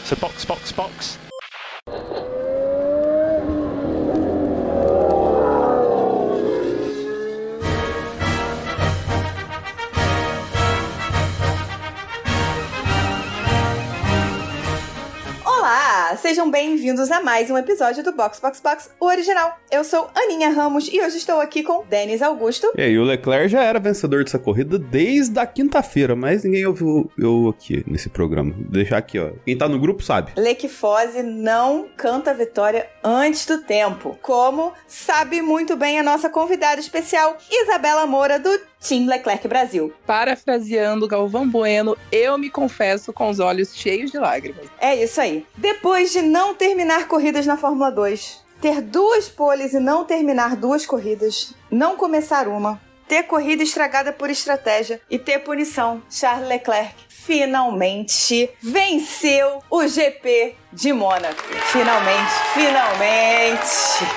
So box, box, box. Olá, sejam bem-vindos a mais um episódio do Box Box Box, o original. Eu sou Aninha Ramos e hoje estou aqui com Denis Augusto. E aí, o Leclerc já era vencedor dessa corrida desde a quinta-feira, mas ninguém ouviu eu aqui nesse programa. Vou deixar aqui, ó. Quem tá no grupo sabe. Lequifose não canta a vitória antes do tempo, como sabe muito bem a nossa convidada especial, Isabela Moura, do Team Leclerc Brasil. Parafraseando Galvão Bueno, eu me confesso com os olhos cheios de lágrimas. É isso aí. Depois de não terminar corridas na Fórmula 2, ter 2 poles e não terminar 2 corridas, não começar uma, ter corrida estragada por estratégia e ter punição, Charles Leclerc finalmente venceu o GP de Mônaco. Finalmente.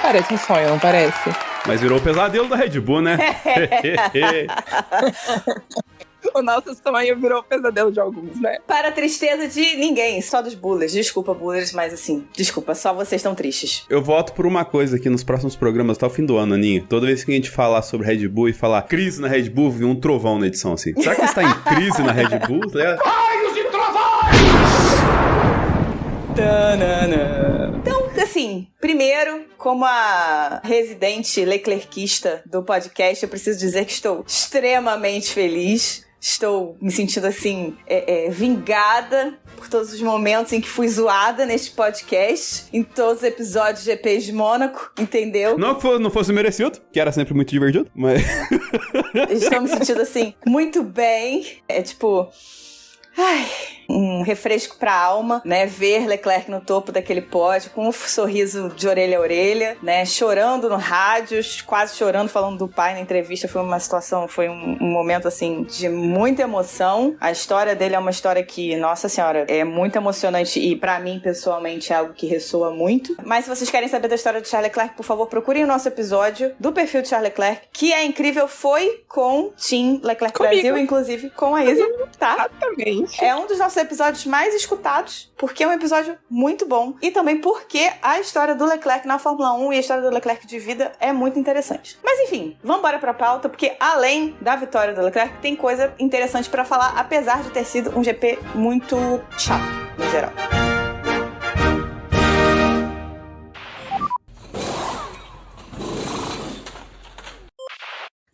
Parece um sonho, não parece? Mas virou o pesadelo da Red Bull, né? O nosso sonho virou o pesadelo de alguns, né? Para a tristeza de ninguém, só dos bullers. Desculpa, bullers, mas assim, desculpa, só vocês estão tristes. Eu voto por uma coisa aqui nos próximos programas, até o fim do ano, Aninha. Toda vez que a gente falar sobre Red Bull e falar crise na Red Bull, vi um trovão na edição, assim. Será que está em crise na Red Bull? Raios e trovões! Então, assim, primeiro, como a residente leclerquista do podcast, eu preciso dizer que estou extremamente feliz. Estou me sentindo, assim, vingada por todos os momentos em que fui zoada neste podcast, em todos os episódios de GPs de Mônaco, entendeu? Não que não fosse merecido, que era sempre muito divertido, mas... Estou me sentindo, assim, muito bem. É tipo... Ai, um refresco pra alma, né? Ver Leclerc no topo daquele pódio, com um sorriso de orelha a orelha, né? Chorando no rádio, quase chorando, falando do pai na entrevista. Foi uma situação, foi um momento, assim, de muita emoção. A história dele é uma história que, nossa senhora, é muito emocionante e pra mim, pessoalmente, é algo que ressoa muito. Mas se vocês querem saber da história de Charles Leclerc, por favor, procurem o nosso episódio do perfil de Charles Leclerc, que é incrível, foi com Team Leclerc Comigo. Brasil, inclusive com a Isa, tá? Exatamente. É um dos nossos episódios mais escutados, porque é um episódio muito bom. E também porque a história do Leclerc na Fórmula 1 e a história do Leclerc de vida é muito interessante. Mas enfim, vamos embora pra pauta, porque além da vitória do Leclerc, tem coisa interessante pra falar, apesar de ter sido um GP muito chato, no geral.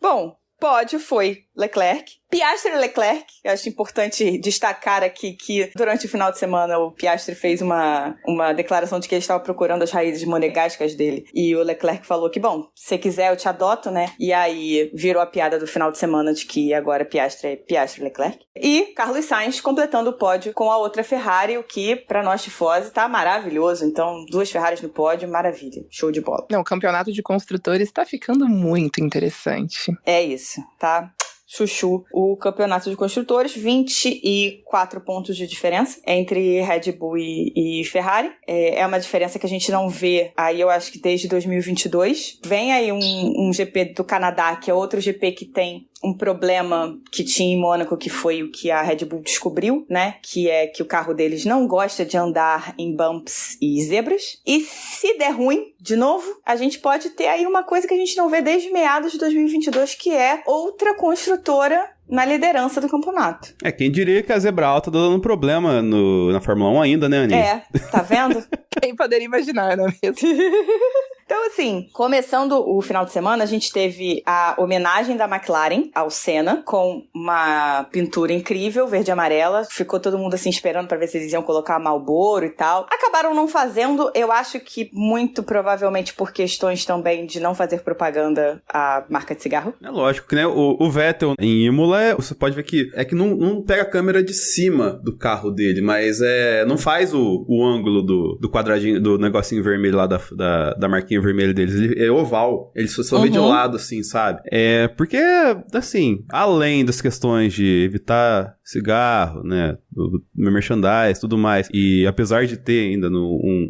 Bom, pódio foi Leclerc. Piastri e Leclerc, eu acho importante destacar aqui que durante o final de semana o Piastri fez uma declaração de que ele estava procurando as raízes monegascas dele, e o Leclerc falou que, bom, se quiser eu te adoto, né? E aí virou a piada do final de semana de que agora Piastri é Piastri e Leclerc. E Carlos Sainz completando o pódio com a outra Ferrari, o que pra nós tifosi tá maravilhoso. Então, 2 Ferraris no pódio, maravilha, show de bola. Não, o campeonato de construtores tá ficando muito interessante. É isso, tá? Chuchu, o campeonato de construtores, 24 pontos de diferença entre Red Bull e Ferrari. É uma diferença que a gente não vê aí, eu acho que desde 2022. Vem aí um GP do Canadá, que é outro GP que tem um problema que tinha em Mônaco, que foi o que a Red Bull descobriu, né? Que é que o carro deles não gosta de andar em bumps e zebras. E se der ruim, de novo, a gente pode ter aí uma coisa que a gente não vê desde meados de 2022, que é outra construtora na liderança do campeonato. Quem diria que a Zebra Alta tá dando problema na Fórmula 1 ainda, né, Aninha? Tá vendo? Quem poderia imaginar, não é mesmo? Então, assim, começando o final de semana, a gente teve a homenagem da McLaren ao Senna, com uma pintura incrível, verde e amarela. Ficou todo mundo, assim, esperando pra ver se eles iam colocar Marlboro e tal. Acabaram não fazendo, eu acho que muito provavelmente por questões também de não fazer propaganda à marca de cigarro. É lógico que, né, o Vettel em Imola, você pode ver que não pega a câmera de cima do carro dele, mas não faz o ângulo do quadradinho, do negocinho vermelho lá da marquinha vermelha deles. Ele é oval. Ele só vê de lado, assim, sabe? Porque, assim, além das questões de evitar cigarro, né, do merchandise, tudo mais, e apesar de ter ainda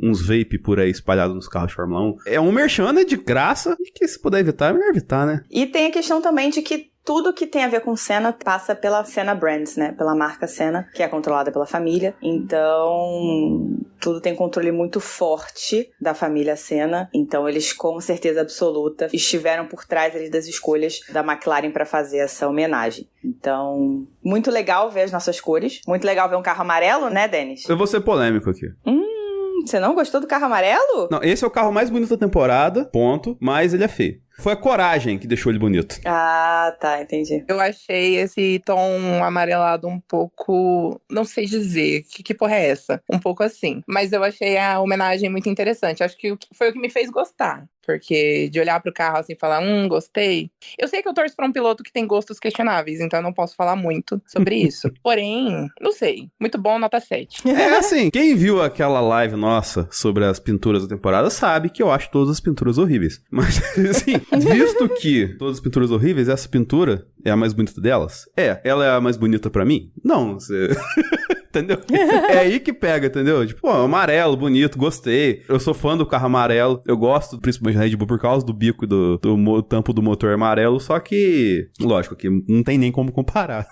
uns vape por aí espalhados nos carros de Fórmula 1, é um merchan de graça, e que se puder evitar, é melhor evitar, né? E tem a questão também de que tudo que tem a ver com Senna passa pela Senna Brands, né? Pela marca Senna, que é controlada pela família. Então, tudo tem controle muito forte da família Senna. Então, eles, com certeza absoluta, estiveram por trás ali das escolhas da McLaren para fazer essa homenagem. Então, muito legal ver as nossas cores. Muito legal ver um carro amarelo, né, Denis? Eu vou ser polêmico aqui. Você não gostou do carro amarelo? Não, esse é o carro mais bonito da temporada, ponto, mas ele é feio. Foi a coragem que deixou ele bonito. Ah, tá, entendi. Eu achei esse tom amarelado um pouco... Não sei dizer. Que porra é essa? Um pouco assim. Mas eu achei a homenagem muito interessante. Acho que foi o que me fez gostar. Porque de olhar pro carro assim e falar, gostei. Eu sei que eu torço pra um piloto que tem gostos questionáveis, então eu não posso falar muito sobre isso. Porém, não sei. Muito bom, nota 7. É assim, quem viu aquela live nossa sobre as pinturas da temporada sabe que eu acho todas as pinturas horríveis. Mas, assim, visto que todas as pinturas horríveis, essa pintura é a mais bonita delas? Ela é a mais bonita pra mim? Não, você... Entendeu? É aí que pega, entendeu? Tipo, amarelo, bonito, gostei. Eu sou fã do carro amarelo. Eu gosto, principalmente da Red Bull, por causa do bico do tampo do motor amarelo. Só que, lógico, que não tem nem como comparar.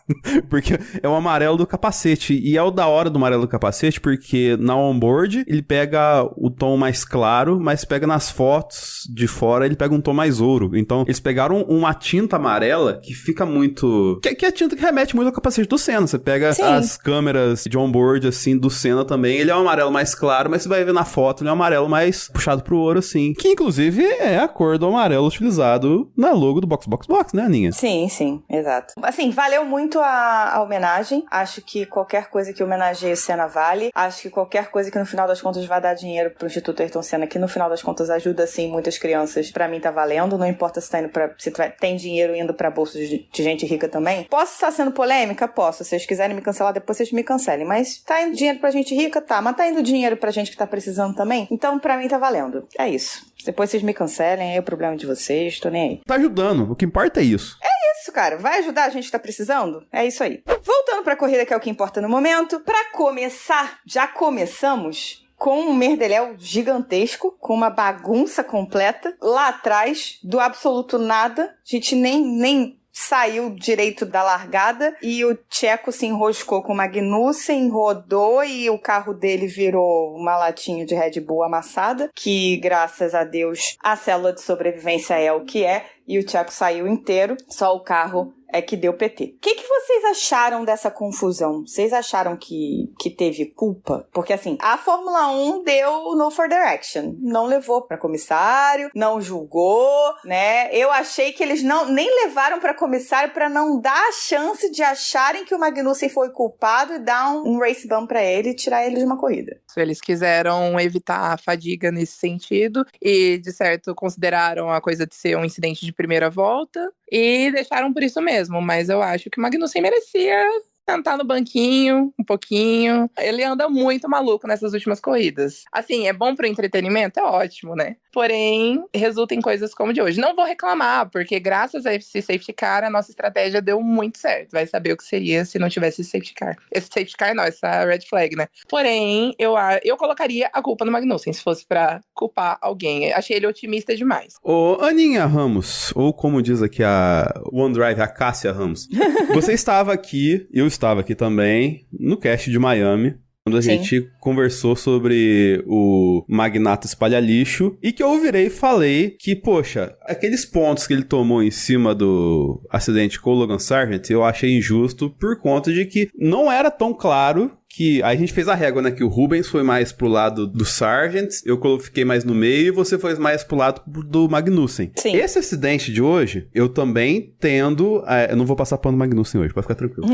Porque é o amarelo do capacete. E é o da hora do amarelo do capacete, porque na onboard ele pega o tom mais claro, mas pega nas fotos de fora, ele pega um tom mais ouro. Então, eles pegaram uma tinta amarela que fica muito... Que é a tinta que remete muito ao capacete do Senna. Você pega as câmeras de onboard, assim, do Senna também. Ele é um amarelo mais claro, mas você vai ver na foto, ele é um amarelo mais puxado pro ouro, assim. Que, inclusive, é a cor do amarelo utilizado na logo do Box, né, Aninha? Sim, exato. Assim, valeu muito a homenagem. Acho que qualquer coisa que homenageie o Senna vale. Acho que qualquer coisa que no final das contas vai dar dinheiro pro Instituto Ayrton Senna, que no final das contas ajuda, assim, muitas crianças, pra mim tá valendo. Não importa se tá indo se tem dinheiro indo pra bolsa de gente rica também. Posso estar sendo polêmica? Posso. Se vocês quiserem me cancelar, depois vocês me cancelem. Mas tá indo dinheiro pra gente rica? Tá. Mas tá indo dinheiro pra gente que tá precisando também? Então, pra mim, tá valendo. É isso. Depois vocês me cancelem, é o problema de vocês, tô nem aí. Tá ajudando. O que importa é isso. É isso, cara. Vai ajudar a gente que tá precisando? É isso aí. Voltando pra corrida, que é o que importa no momento. Pra começar, já começamos com um merdeléu gigantesco, com uma bagunça completa. Lá atrás, do absoluto nada. A gente nem saiu direito da largada e o Checo se enroscou com o Magnussen, rodou e o carro dele virou uma latinha de Red Bull amassada, que graças a Deus a célula de sobrevivência é o que é, e o Checo saiu inteiro, só o carro é que deu PT. O que vocês acharam dessa confusão? Vocês acharam que teve culpa? Porque assim, a Fórmula 1 deu no for direction. Não levou pra comissário, não julgou, né? Eu achei que eles nem levaram pra comissário pra não dar a chance de acharem que o Magnussen foi culpado e dar um race ban pra ele e tirar ele de uma corrida. Eles quiseram evitar a fadiga nesse sentido e, de certo, consideraram a coisa de ser um incidente de primeira volta e deixaram por isso mesmo. Mas eu acho que o Magnussen merecia sentar no banquinho um pouquinho. Ele anda muito maluco nessas últimas corridas. Assim, é bom pro entretenimento? É ótimo, né? Porém, resulta em coisas como de hoje. Não vou reclamar, porque graças a esse safety car, a nossa estratégia deu muito certo. Vai saber o que seria se não tivesse esse safety car. Esse safety car não, essa red flag, né? Porém, eu colocaria a culpa no Magnussen, se fosse pra culpar alguém. Achei ele otimista demais. Ô, Aninha Ramos, ou como diz aqui a OneDrive, a Cássia Ramos. Você estava aqui, eu estava aqui também, no cast de Miami, quando a gente conversou sobre o magnata espalha-lixo, e que eu virei e falei que, poxa, aqueles pontos que ele tomou em cima do acidente com o Logan Sargent, eu achei injusto por conta de que não era tão claro que... Aí a gente fez a régua, né? Que o Rubens foi mais pro lado do Sargent, eu fiquei mais no meio e você foi mais pro lado do Magnussen. Sim. Esse acidente de hoje, eu também tendo... eu não vou passar pano do Magnussen hoje, pode ficar tranquilo.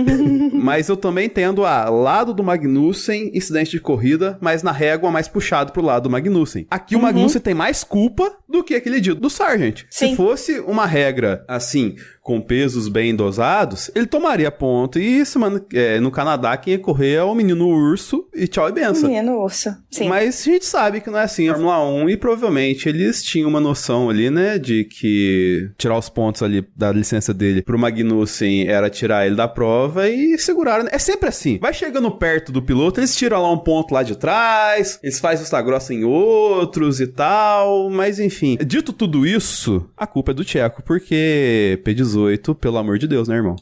Mas eu também tendo a lado do Magnussen, incidente de corrida, mas na régua mais puxado pro lado do Magnussen. Aqui o Magnussen tem mais culpa do que aquele dia do Sargent. Sim. Se fosse uma regra, assim, com pesos bem dosados, ele tomaria ponto e no Canadá quem ia correr é o menino urso e tchau e benção. Menino urso, sim. Mas a gente sabe que não é assim a Fórmula 1 e provavelmente eles tinham uma noção ali, né, de que tirar os pontos ali da licença dele pro Magnussen era tirar ele da prova e seguraram. É sempre assim. Vai chegando perto do piloto, eles tiram lá um ponto lá de trás, eles fazem vista grossa em outros e tal, mas enfim. Dito tudo isso, a culpa é do Checo, porque P18 P18, pelo amor de Deus, né, irmão?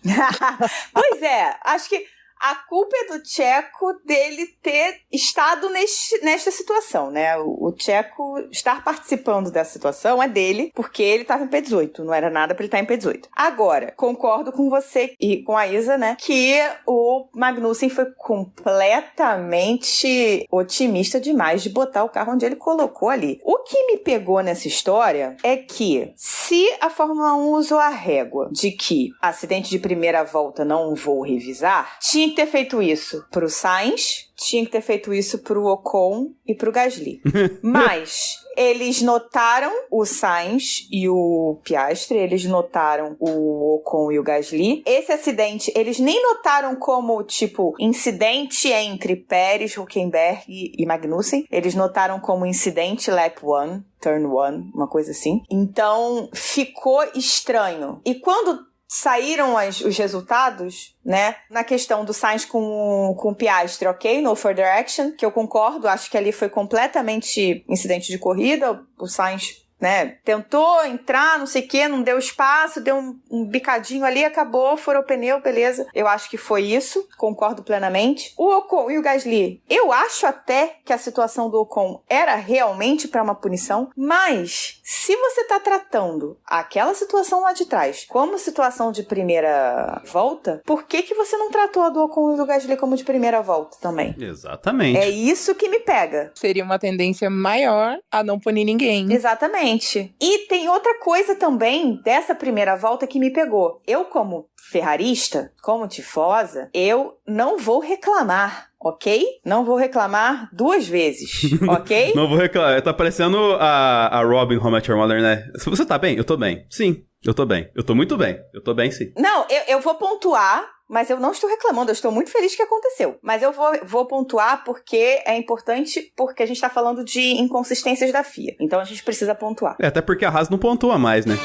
Pois é, acho que a culpa é do Checo dele ter estado nesta situação, né? O Checo estar participando dessa situação é dele, porque ele estava em P18, não era nada pra ele estar em P18. Agora, concordo com você e com a Isa, né? Que o Magnussen foi completamente otimista demais de botar o carro onde ele colocou ali. O que me pegou nessa história é que se a Fórmula 1 usou a régua de que acidente de primeira volta não vou revisar, tinha que ter feito isso pro Sainz, tinha que ter feito isso pro Ocon e pro Gasly. Mas eles notaram o Sainz e o Piastri, eles notaram o Ocon e o Gasly. Esse acidente, eles nem notaram como, tipo, incidente entre Pérez, Hülkenberg e Magnussen. Eles notaram como incidente lap 1, turn 1, uma coisa assim. Então, ficou estranho. E quando saíram os resultados, né, na questão do Sainz com o Piastri, ok, no further action, que eu concordo, acho que ali foi completamente incidente de corrida, o Sainz, né, tentou entrar, não sei o que, não deu espaço, deu um bicadinho ali, acabou, furou o pneu, beleza. Eu acho que foi isso, concordo plenamente. O Ocon e o Gasly, eu acho até que a situação do Ocon era realmente para uma punição, mas se você tá tratando aquela situação lá de trás como situação de primeira volta, por que você não tratou a do Ocon e do Gasly como de primeira volta também? Exatamente. É isso que me pega. Seria uma tendência maior a não punir ninguém. Exatamente. E tem outra coisa também dessa primeira volta que me pegou. Eu, como ferrarista, como tifosa, eu não vou reclamar, ok? Não vou reclamar 2 vezes, ok? Não vou reclamar. Tá parecendo a Robin How I Met Your Mother, né? Você tá bem? Eu tô bem. Sim, eu tô bem. Eu tô muito bem. Eu tô bem, sim. Não, eu vou pontuar, mas eu não estou reclamando, eu estou muito feliz que aconteceu. Mas eu vou pontuar porque é importante, porque a gente tá falando de inconsistências da FIA. Então a gente precisa pontuar. Até porque a Haas não pontua mais, né?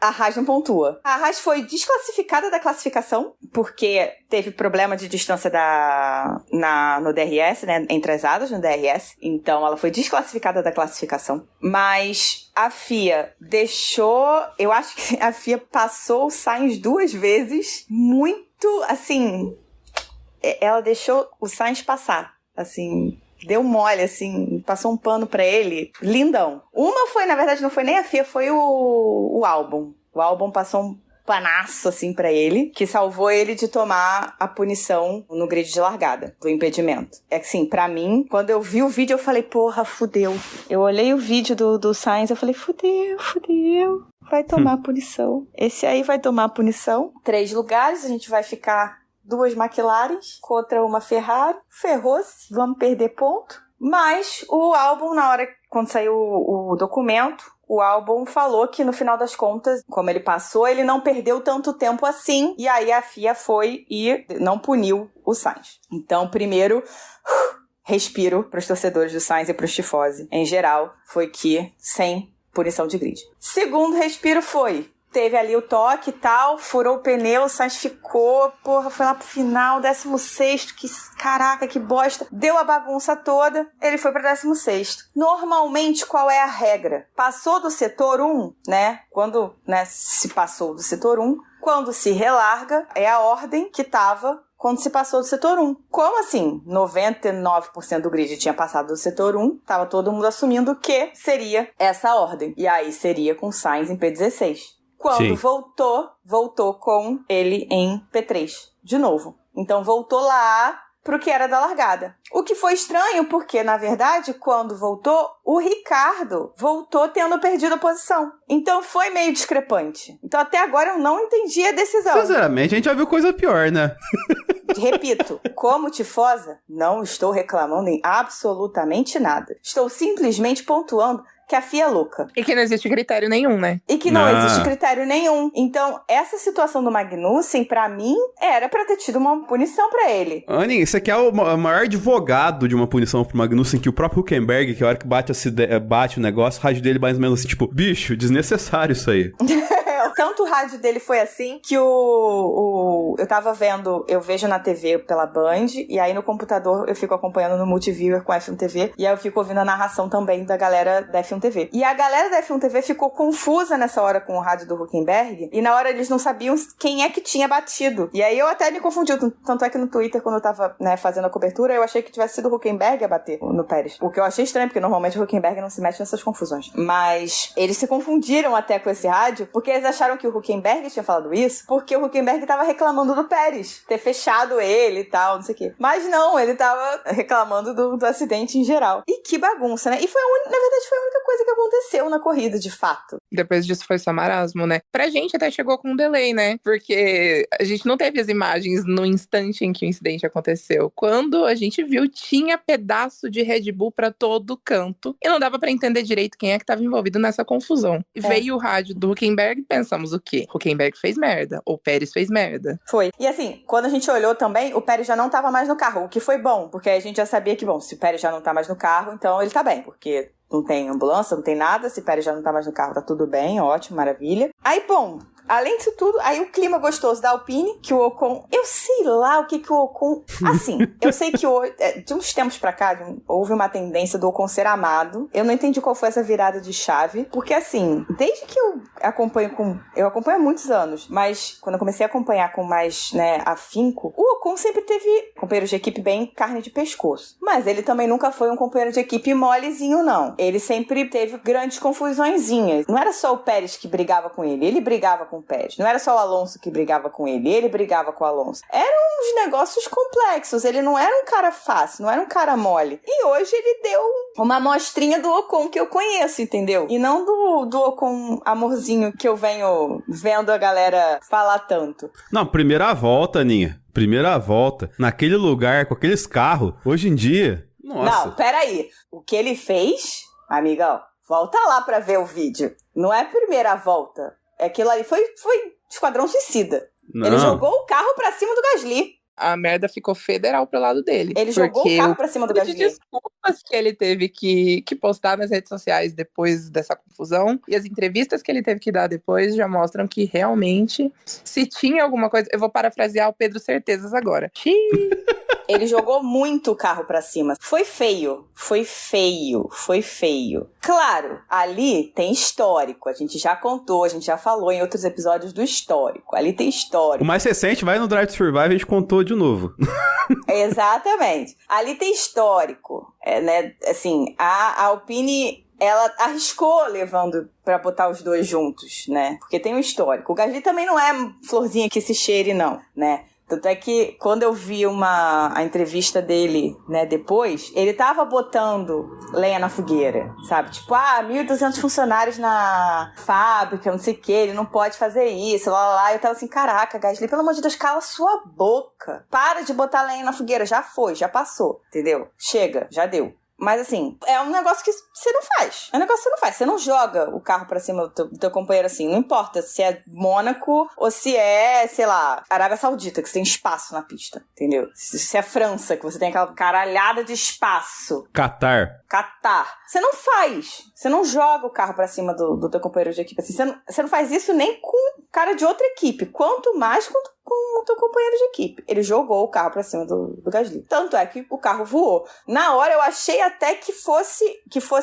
A Haas não pontua. A Haas foi desclassificada da classificação, porque teve problema de distância no DRS, né? Entre as asas no DRS. Então ela foi desclassificada da classificação. Mas a FIA deixou... Eu acho que a FIA passou o Sainz 2 vezes. Muito, assim... Ela deixou o Sainz passar, assim... Deu mole, assim, passou um pano pra ele. Lindão. Uma foi, na verdade, não foi nem a FIA, foi o Albon. O Albon passou um panaço, assim, pra ele, que salvou ele de tomar a punição no grid de largada, do impedimento. É que, assim, pra mim, quando eu vi o vídeo, eu falei, porra, fudeu. Eu olhei o vídeo do Sainz, eu falei, fudeu. Vai tomar a punição. Esse aí vai tomar a punição. 3 lugares, a gente vai ficar... 2 McLarens contra uma Ferrari, ferrou-se, vamos perder ponto. Mas o Albon, na hora, quando saiu o documento, o Albon falou que no final das contas, como ele passou, ele não perdeu tanto tempo assim, e aí a FIA foi e não puniu o Sainz. Então, primeiro, respiro para os torcedores do Sainz e para os tifosi em geral, foi que sem punição de grid. Segundo respiro foi... Teve ali o toque e tal, furou o pneu, o Sainz ficou, porra, foi lá pro final, 16º, que caraca, que bosta. Deu a bagunça toda, ele foi pra 16º. Normalmente, qual é a regra? Passou do setor 1, né? Quando, né, se passou do setor 1, quando se relarga, é a ordem que tava quando se passou do setor 1. Como assim? 99% do grid tinha passado do setor 1, tava todo mundo assumindo que seria essa ordem. E aí seria com o Sainz em P16. Quando Sim. voltou com ele em P3, de novo. Então voltou lá pro que era da largada. O que foi estranho, porque, na verdade, quando voltou, o Ricardo voltou tendo perdido a posição. Então foi meio discrepante. Então até agora eu não entendi a decisão. Sinceramente, a gente já viu coisa pior, né? Repito, como tifosa, não estou reclamando em absolutamente nada. Estou simplesmente pontuando que a FIA é louca. E que não existe critério nenhum, né? E que não existe critério nenhum. Então, essa situação do Magnussen, pra mim, era pra ter tido uma punição pra ele. Aninha, você quer o maior advogado de uma punição pro Magnussen, que o próprio Hülkenberg, que a hora que bate o negócio, o rádio dele mais ou menos assim, tipo, bicho, desnecessário isso aí. Tanto o rádio dele foi assim que eu tava vendo, eu vejo na TV pela Band, e aí no computador eu fico acompanhando no Multiviewer com a F1 TV, e aí eu fico ouvindo a narração também da galera da F1 TV. E a galera da F1 TV ficou confusa nessa hora com o rádio do Hülkenberg, e na hora eles não sabiam quem é que tinha batido. E aí eu até me confundi, tanto é que no Twitter, quando eu tava, né, fazendo a cobertura, eu achei que tivesse sido o Hülkenberg a bater no Pérez. O que eu achei estranho, porque normalmente o Hülkenberg não se mete nessas confusões. Mas eles se confundiram até com esse rádio, porque eles acharam que o Hülkenberg tinha falado isso, porque o Hülkenberg tava reclamando do Pérez, ter fechado ele e tal, não sei o quê. Mas não, ele tava reclamando do acidente em geral. E que bagunça, né? E na verdade foi a única coisa que aconteceu na corrida, de fato. Depois disso foi só marasmo, né? Pra gente até chegou com um delay, né? Porque a gente não teve as imagens no instante em que o incidente aconteceu. Quando a gente viu, tinha pedaço de Red Bull pra todo canto. E não dava pra entender direito quem é que tava envolvido nessa confusão. Veio o rádio do Hülkenberg e pensamos o quê? Hülkenberg fez merda. Ou Pérez fez merda. Foi. E assim, quando a gente olhou também, o Pérez já não tava mais no carro, o que foi bom. Porque a gente já sabia que, bom, se o Pérez já não tá mais no carro, então ele tá bem. Porque não tem ambulância, não tem nada. Se o Pérez já não tá mais no carro, tá tudo bem, ótimo, maravilha. Aí, bom, além disso tudo, aí o clima gostoso da Alpine, que o Ocon... Eu sei lá o que o Ocon... Assim, eu sei que de uns tempos pra cá, houve uma tendência do Ocon ser amado. Eu não entendi qual foi essa virada de chave. Porque, assim, desde que eu acompanho há muitos anos, mas quando eu comecei a acompanhar com mais, né, afinco, o Ocon sempre teve companheiro de equipe bem carne de pescoço. Mas ele também nunca foi um companheiro de equipe molezinho, não. Ele sempre teve grandes confusõezinhas. Não era só o Pérez que brigava com ele brigava com o Pérez. Não era só o Alonso que brigava com ele brigava com o Alonso. Eram uns negócios complexos, ele não era um cara fácil, não era um cara mole. E hoje ele deu uma amostrinha do Ocon que eu conheço, entendeu? E não do Ocon amorzinho que eu venho vendo a galera falar tanto. Não, primeira volta, Aninha. Primeira volta. Naquele lugar, com aqueles carros, hoje em dia... Nossa. Não, peraí. O que ele fez, amigão, volta lá pra ver o vídeo. Não é primeira volta. Aquilo ali foi esquadrão suicida. Não. Ele jogou o carro pra cima do Gasly. A merda ficou federal pro lado dele. Ele jogou o carro pra cima do Gasly. Desculpas que ele teve que postar nas redes sociais depois dessa confusão, e as entrevistas que ele teve que dar depois já mostram que realmente, se tinha alguma coisa... Eu vou parafrasear o Pedro Certezas agora. Ele jogou muito o carro pra cima. Foi feio. Claro, ali tem histórico. A gente já contou, a gente já falou em outros episódios do histórico. Ali tem histórico. O mais recente, vai no Drive to Survive, a gente contou de novo. Exatamente. Ali tem histórico. Né? Assim, a Alpine... ela arriscou levando pra botar os dois juntos, né? Porque tem um histórico. O Gasly também não é florzinha que se cheire, não, né? Tanto é que quando eu vi a entrevista dele, né, depois, ele tava botando lenha na fogueira, sabe? Tipo, 1.200 funcionários na fábrica, não sei o que, ele não pode fazer isso, lá. Eu tava assim, caraca, Gasly, pelo amor de Deus, cala sua boca. Para de botar lenha na fogueira, já foi, já passou, entendeu? Chega, já deu. Mas assim, é um negócio que você não faz. É um negócio que você não faz. Você não joga o carro pra cima do teu companheiro assim. Não importa se é Mônaco ou se é, sei lá, Arábia Saudita, que você tem espaço na pista. Entendeu? Se é França, que você tem aquela caralhada de espaço. Catar. Você não faz. Você não joga o carro pra cima do teu companheiro de equipe assim. Você não faz isso nem com cara de outra equipe. Quanto mais com o teu companheiro de equipe. Ele jogou o carro pra cima do Gasly. Tanto é que o carro voou. Na hora eu achei até que fosse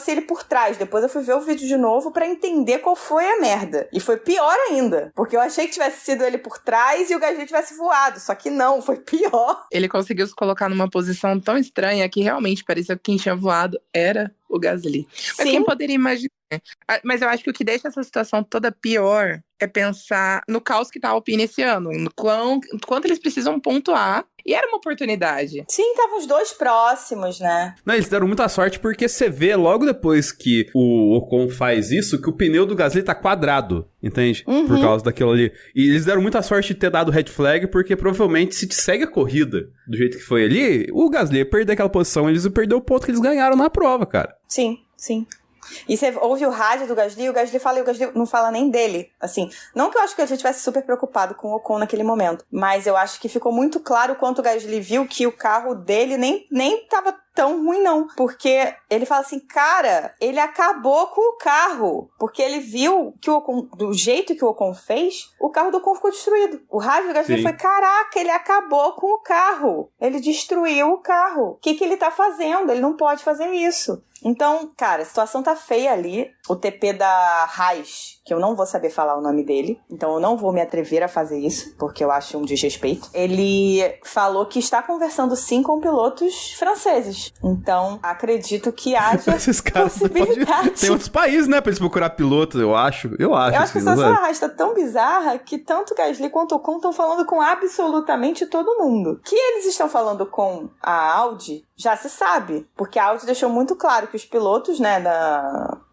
ele por trás. Depois eu fui ver o vídeo de novo pra entender qual foi a merda. E foi pior ainda. Porque eu achei que tivesse sido ele por trás e o Gasly tivesse voado. Só que não, foi pior. Ele conseguiu se colocar numa posição tão estranha que realmente parecia que quem tinha voado era o Gasly. Mas Sim. quem poderia imaginar? Mas eu acho que o que deixa essa situação toda pior é pensar no caos que tá a Alpine esse ano, no quanto eles precisam pontuar. E era uma oportunidade. Sim, estavam os dois próximos, né? Não, eles deram muita sorte porque você vê logo depois que o Ocon faz isso, que o pneu do Gasly tá quadrado, entende? Uhum. Por causa daquilo ali. E eles deram muita sorte de ter dado red flag, porque provavelmente se segue a corrida do jeito que foi ali, o Gasly ia perder aquela posição, eles iam perder o ponto que eles ganharam na prova, cara. Sim. E você ouve o rádio do Gasly, o Gasly fala e o Gasly não fala nem dele. Assim, não que eu acho que a gente estivesse super preocupado com o Ocon naquele momento, mas eu acho que ficou muito claro quanto o Gasly viu que o carro dele nem tava tão ruim não, porque ele fala assim, cara, ele acabou com o carro, porque ele viu que do jeito que o Ocon fez, o carro do Ocon ficou destruído. O rádio do Gasly foi, caraca, ele acabou com o carro, ele destruiu o carro. O que ele tá fazendo? Ele não pode fazer isso. Então, cara, a situação tá feia ali. O TP da Haas, que eu não vou saber falar o nome dele, então eu não vou me atrever a fazer isso, porque eu acho um desrespeito. Ele falou que está conversando sim com pilotos franceses. Então, acredito que haja esses caras possibilidade. Tem outros países, né, pra eles procurar pilotos, eu acho. Eu acho que a situação da Haas tá tão bizarra que tanto Gasly quanto o Ocon estão falando com absolutamente todo mundo. Que eles estão falando com a Audi, já se sabe, porque a Audi deixou muito claro que os pilotos, né,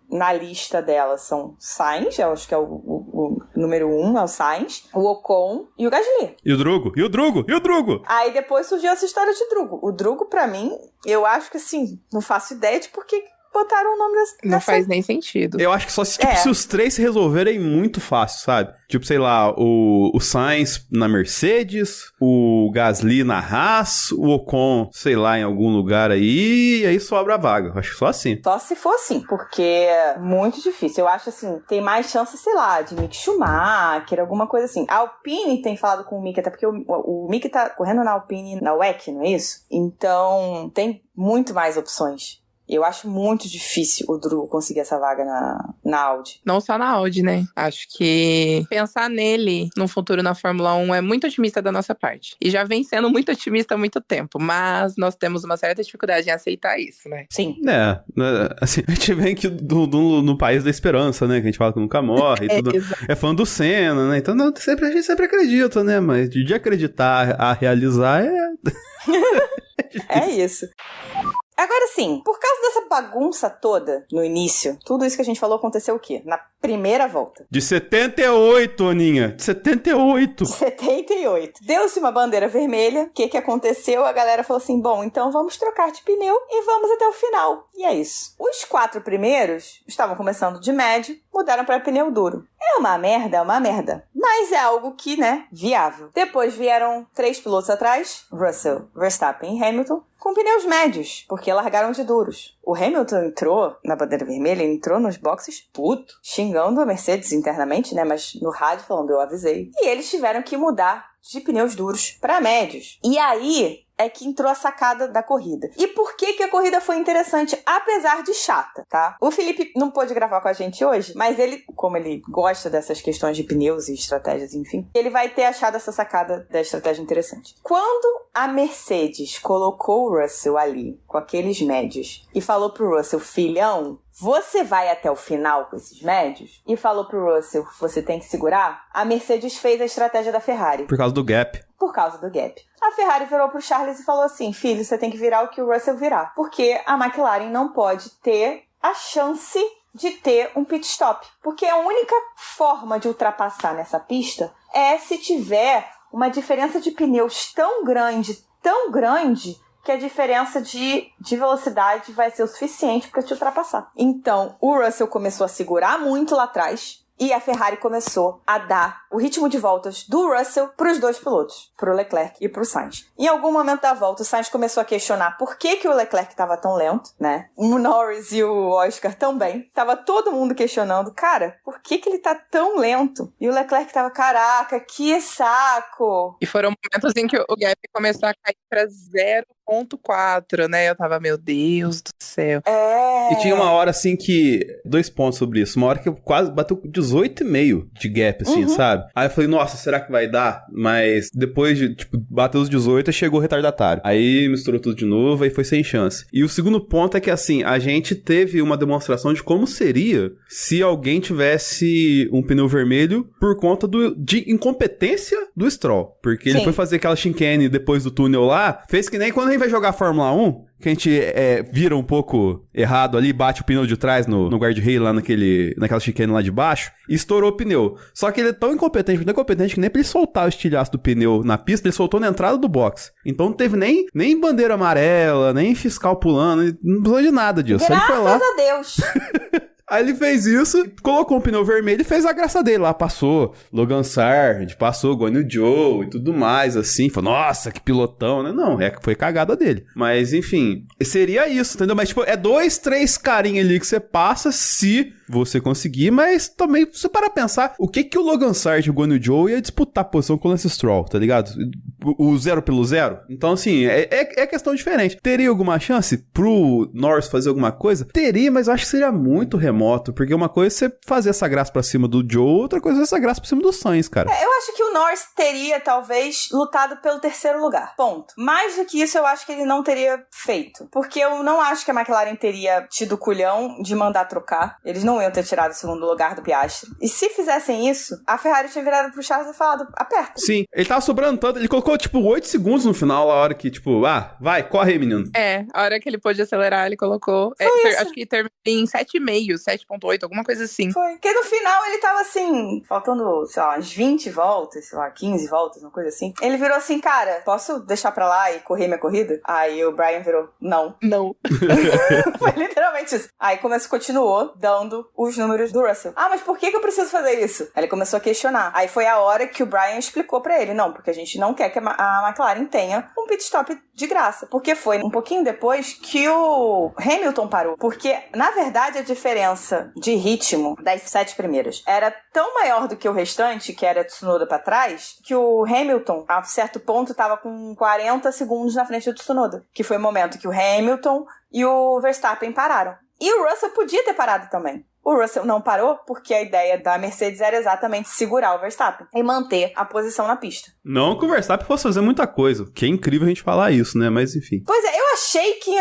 na lista dela são Sainz, eu acho que é o número 1, é o Sainz, o Ocon e o Gasly. E o Drugo? Aí depois surgiu essa história de Drugo. O Drugo, pra mim, eu acho que assim, não faço ideia de por que botaram o nome dessa... Não faz nem sentido. Eu acho que só se os três se resolverem muito fácil, sabe? Tipo, sei lá, o Sainz na Mercedes, o Gasly na Haas, o Ocon, sei lá, em algum lugar aí, e aí sobra a vaga. Acho que só assim. Só se for assim, porque é muito difícil. Eu acho assim, tem mais chance, sei lá, de Mick Schumacher, alguma coisa assim. A Alpine tem falado com o Mick, até porque o Mick tá correndo na Alpine, na WEC, não é isso? Então, tem muito mais opções. Eu acho muito difícil o Drugo conseguir essa vaga na Audi. Não só na Audi, né? Acho que pensar nele no futuro na Fórmula 1 é muito otimista da nossa parte. E já vem sendo muito otimista há muito tempo. Mas nós temos uma certa dificuldade em aceitar isso, né? Sim. Assim, a gente vem aqui no país da esperança, né? Que a gente fala que nunca morre. Tudo. É fã do Senna, né? Então a gente sempre acredita, né? Mas de acreditar a realizar é... É isso. Agora sim, por causa dessa bagunça toda no início, tudo isso que a gente falou aconteceu o quê? Na primeira volta. De 78, Aninha. De 78. 78. Deu-se uma bandeira vermelha. O que aconteceu? A galera falou assim, bom, então vamos trocar de pneu e vamos até o final. E é isso. Os 4 primeiros estavam começando de médio, mudaram para pneu duro. É uma merda. Mas é algo que, né, viável. Depois vieram 3 pilotos atrás, Russell, Verstappen e Hamilton, com pneus médios, porque largaram de duros. O Hamilton entrou na bandeira vermelha, entrou nos boxes puto, xingando a Mercedes internamente, né, mas no rádio falando, eu avisei. E eles tiveram que mudar de pneus duros para médios. E aí é que entrou a sacada da corrida. E por que a corrida foi interessante, apesar de chata, tá? O Felipe não pôde gravar com a gente hoje, mas ele, como ele gosta dessas questões de pneus e estratégias, enfim, ele vai ter achado essa sacada da estratégia interessante. Quando a Mercedes colocou o Russell ali, com aqueles médios, e falou pro Russell, filhão, você vai até o final com esses médios? E falou pro Russell, você tem que segurar? A Mercedes fez a estratégia da Ferrari. Por causa do gap. Por causa do gap. A Ferrari virou pro Charles e falou assim, filho, você tem que virar o que o Russell virar. Porque a McLaren não pode ter a chance de ter um pit stop. Porque a única forma de ultrapassar nessa pista é se tiver uma diferença de pneus tão grande, que a diferença de velocidade vai ser o suficiente para te ultrapassar. Então, o Russell começou a segurar muito lá atrás e a Ferrari começou a dar o ritmo de voltas do Russell para os 2 pilotos, para o Leclerc e para o Sainz. Em algum momento da volta, o Sainz começou a questionar por que o Leclerc estava tão lento, né? O Norris e o Oscar também. Tava todo mundo questionando, cara, por que ele tá tão lento? E o Leclerc tava, caraca, que saco! E foram momentos em que o gap começou a cair para 0,4, né? Eu tava, meu Deus do céu. E tinha uma hora, assim, que... 2 pontos sobre isso. Uma hora que eu quase bateu 18,5 de gap, assim, sabe? Aí eu falei, nossa, será que vai dar? Mas depois de, tipo, bater os 18, chegou o retardatário. Aí misturou tudo de novo, aí foi sem chance. E o segundo ponto é que, assim, a gente teve uma demonstração de como seria se alguém tivesse um pneu vermelho por conta de incompetência do Stroll. Porque ele foi fazer aquela chicane depois do túnel lá, fez que nem quando a gente vai jogar Fórmula 1, que a gente vira um pouco errado ali, bate o pneu de trás no guard-rail lá naquela chicane lá de baixo, e estourou o pneu. Só que ele é tão incompetente que nem pra ele soltar o estilhaço do pneu na pista, ele soltou na entrada do box. Então não teve nem bandeira amarela, nem fiscal pulando, não precisou de nada disso. Graças ele foi lá, a Deus! Aí ele fez isso, colocou um pneu vermelho e fez a graça dele lá. Passou Logan Sargent, passou Guan Yu Zhou e tudo mais, assim. Falou, nossa, que pilotão, né? Não, foi cagada dele. Mas, enfim, seria isso, entendeu? Mas, tipo, é 2, 3 carinhas ali que você passa se você conseguir, mas também, se você parar pra pensar, o que o Logan Sargent e o Guan Yu Zhou ia disputar a posição com o Lance Stroll, tá ligado? O 0 pelo 0. Então, assim, é questão diferente. Teria alguma chance pro Norris fazer alguma coisa? Teria, mas eu acho que seria muito remoto, porque uma coisa é você fazer essa graça pra cima do Zhou, outra coisa é essa graça pra cima do Sainz, cara. Eu acho que o Norris teria, talvez, lutado pelo 3º lugar. Ponto. Mais do que isso, eu acho que ele não teria feito. Porque eu não acho que a McLaren teria tido o culhão de mandar trocar. Eles não iam ter tirado o 2º lugar do Piastri. E se fizessem isso, a Ferrari tinha virado pro Charles e falado, aperta. Sim, ele tava sobrando tanto, ele colocou, tipo, 8 segundos no final, a hora que, tipo, vai, corre aí, menino. A hora que ele pôde acelerar, ele colocou. Acho que terminou em 7,5, 7,8, alguma coisa assim. Foi. Porque no final ele tava assim, faltando, sei lá, umas 20 voltas, sei lá, 15 voltas, uma coisa assim. Ele virou assim, cara, posso deixar pra lá e correr minha corrida? Aí o Brian virou, não. Foi literalmente isso. Aí continuou dando os números do Russell. Mas por que eu preciso fazer isso? Aí ele começou a questionar. Aí foi a hora que o Brian explicou pra ele, não, porque a gente não quer que a McLaren tenha um pit stop de graça. Porque foi um pouquinho depois que o Hamilton parou. Porque, na verdade, a diferença de ritmo das 7 primeiras era tão maior do que o restante, que era Tsunoda pra trás, que o Hamilton, a certo ponto, tava com 40 segundos na frente do Tsunoda. Que foi o momento que o Hamilton e o Verstappen pararam. E o Russell podia ter parado também. O Russell não parou porque a ideia da Mercedes era exatamente segurar o Verstappen e manter a posição na pista. Não que o Verstappen fosse fazer muita coisa, que é incrível a gente falar isso, né? Mas enfim. Pois é, eu achei que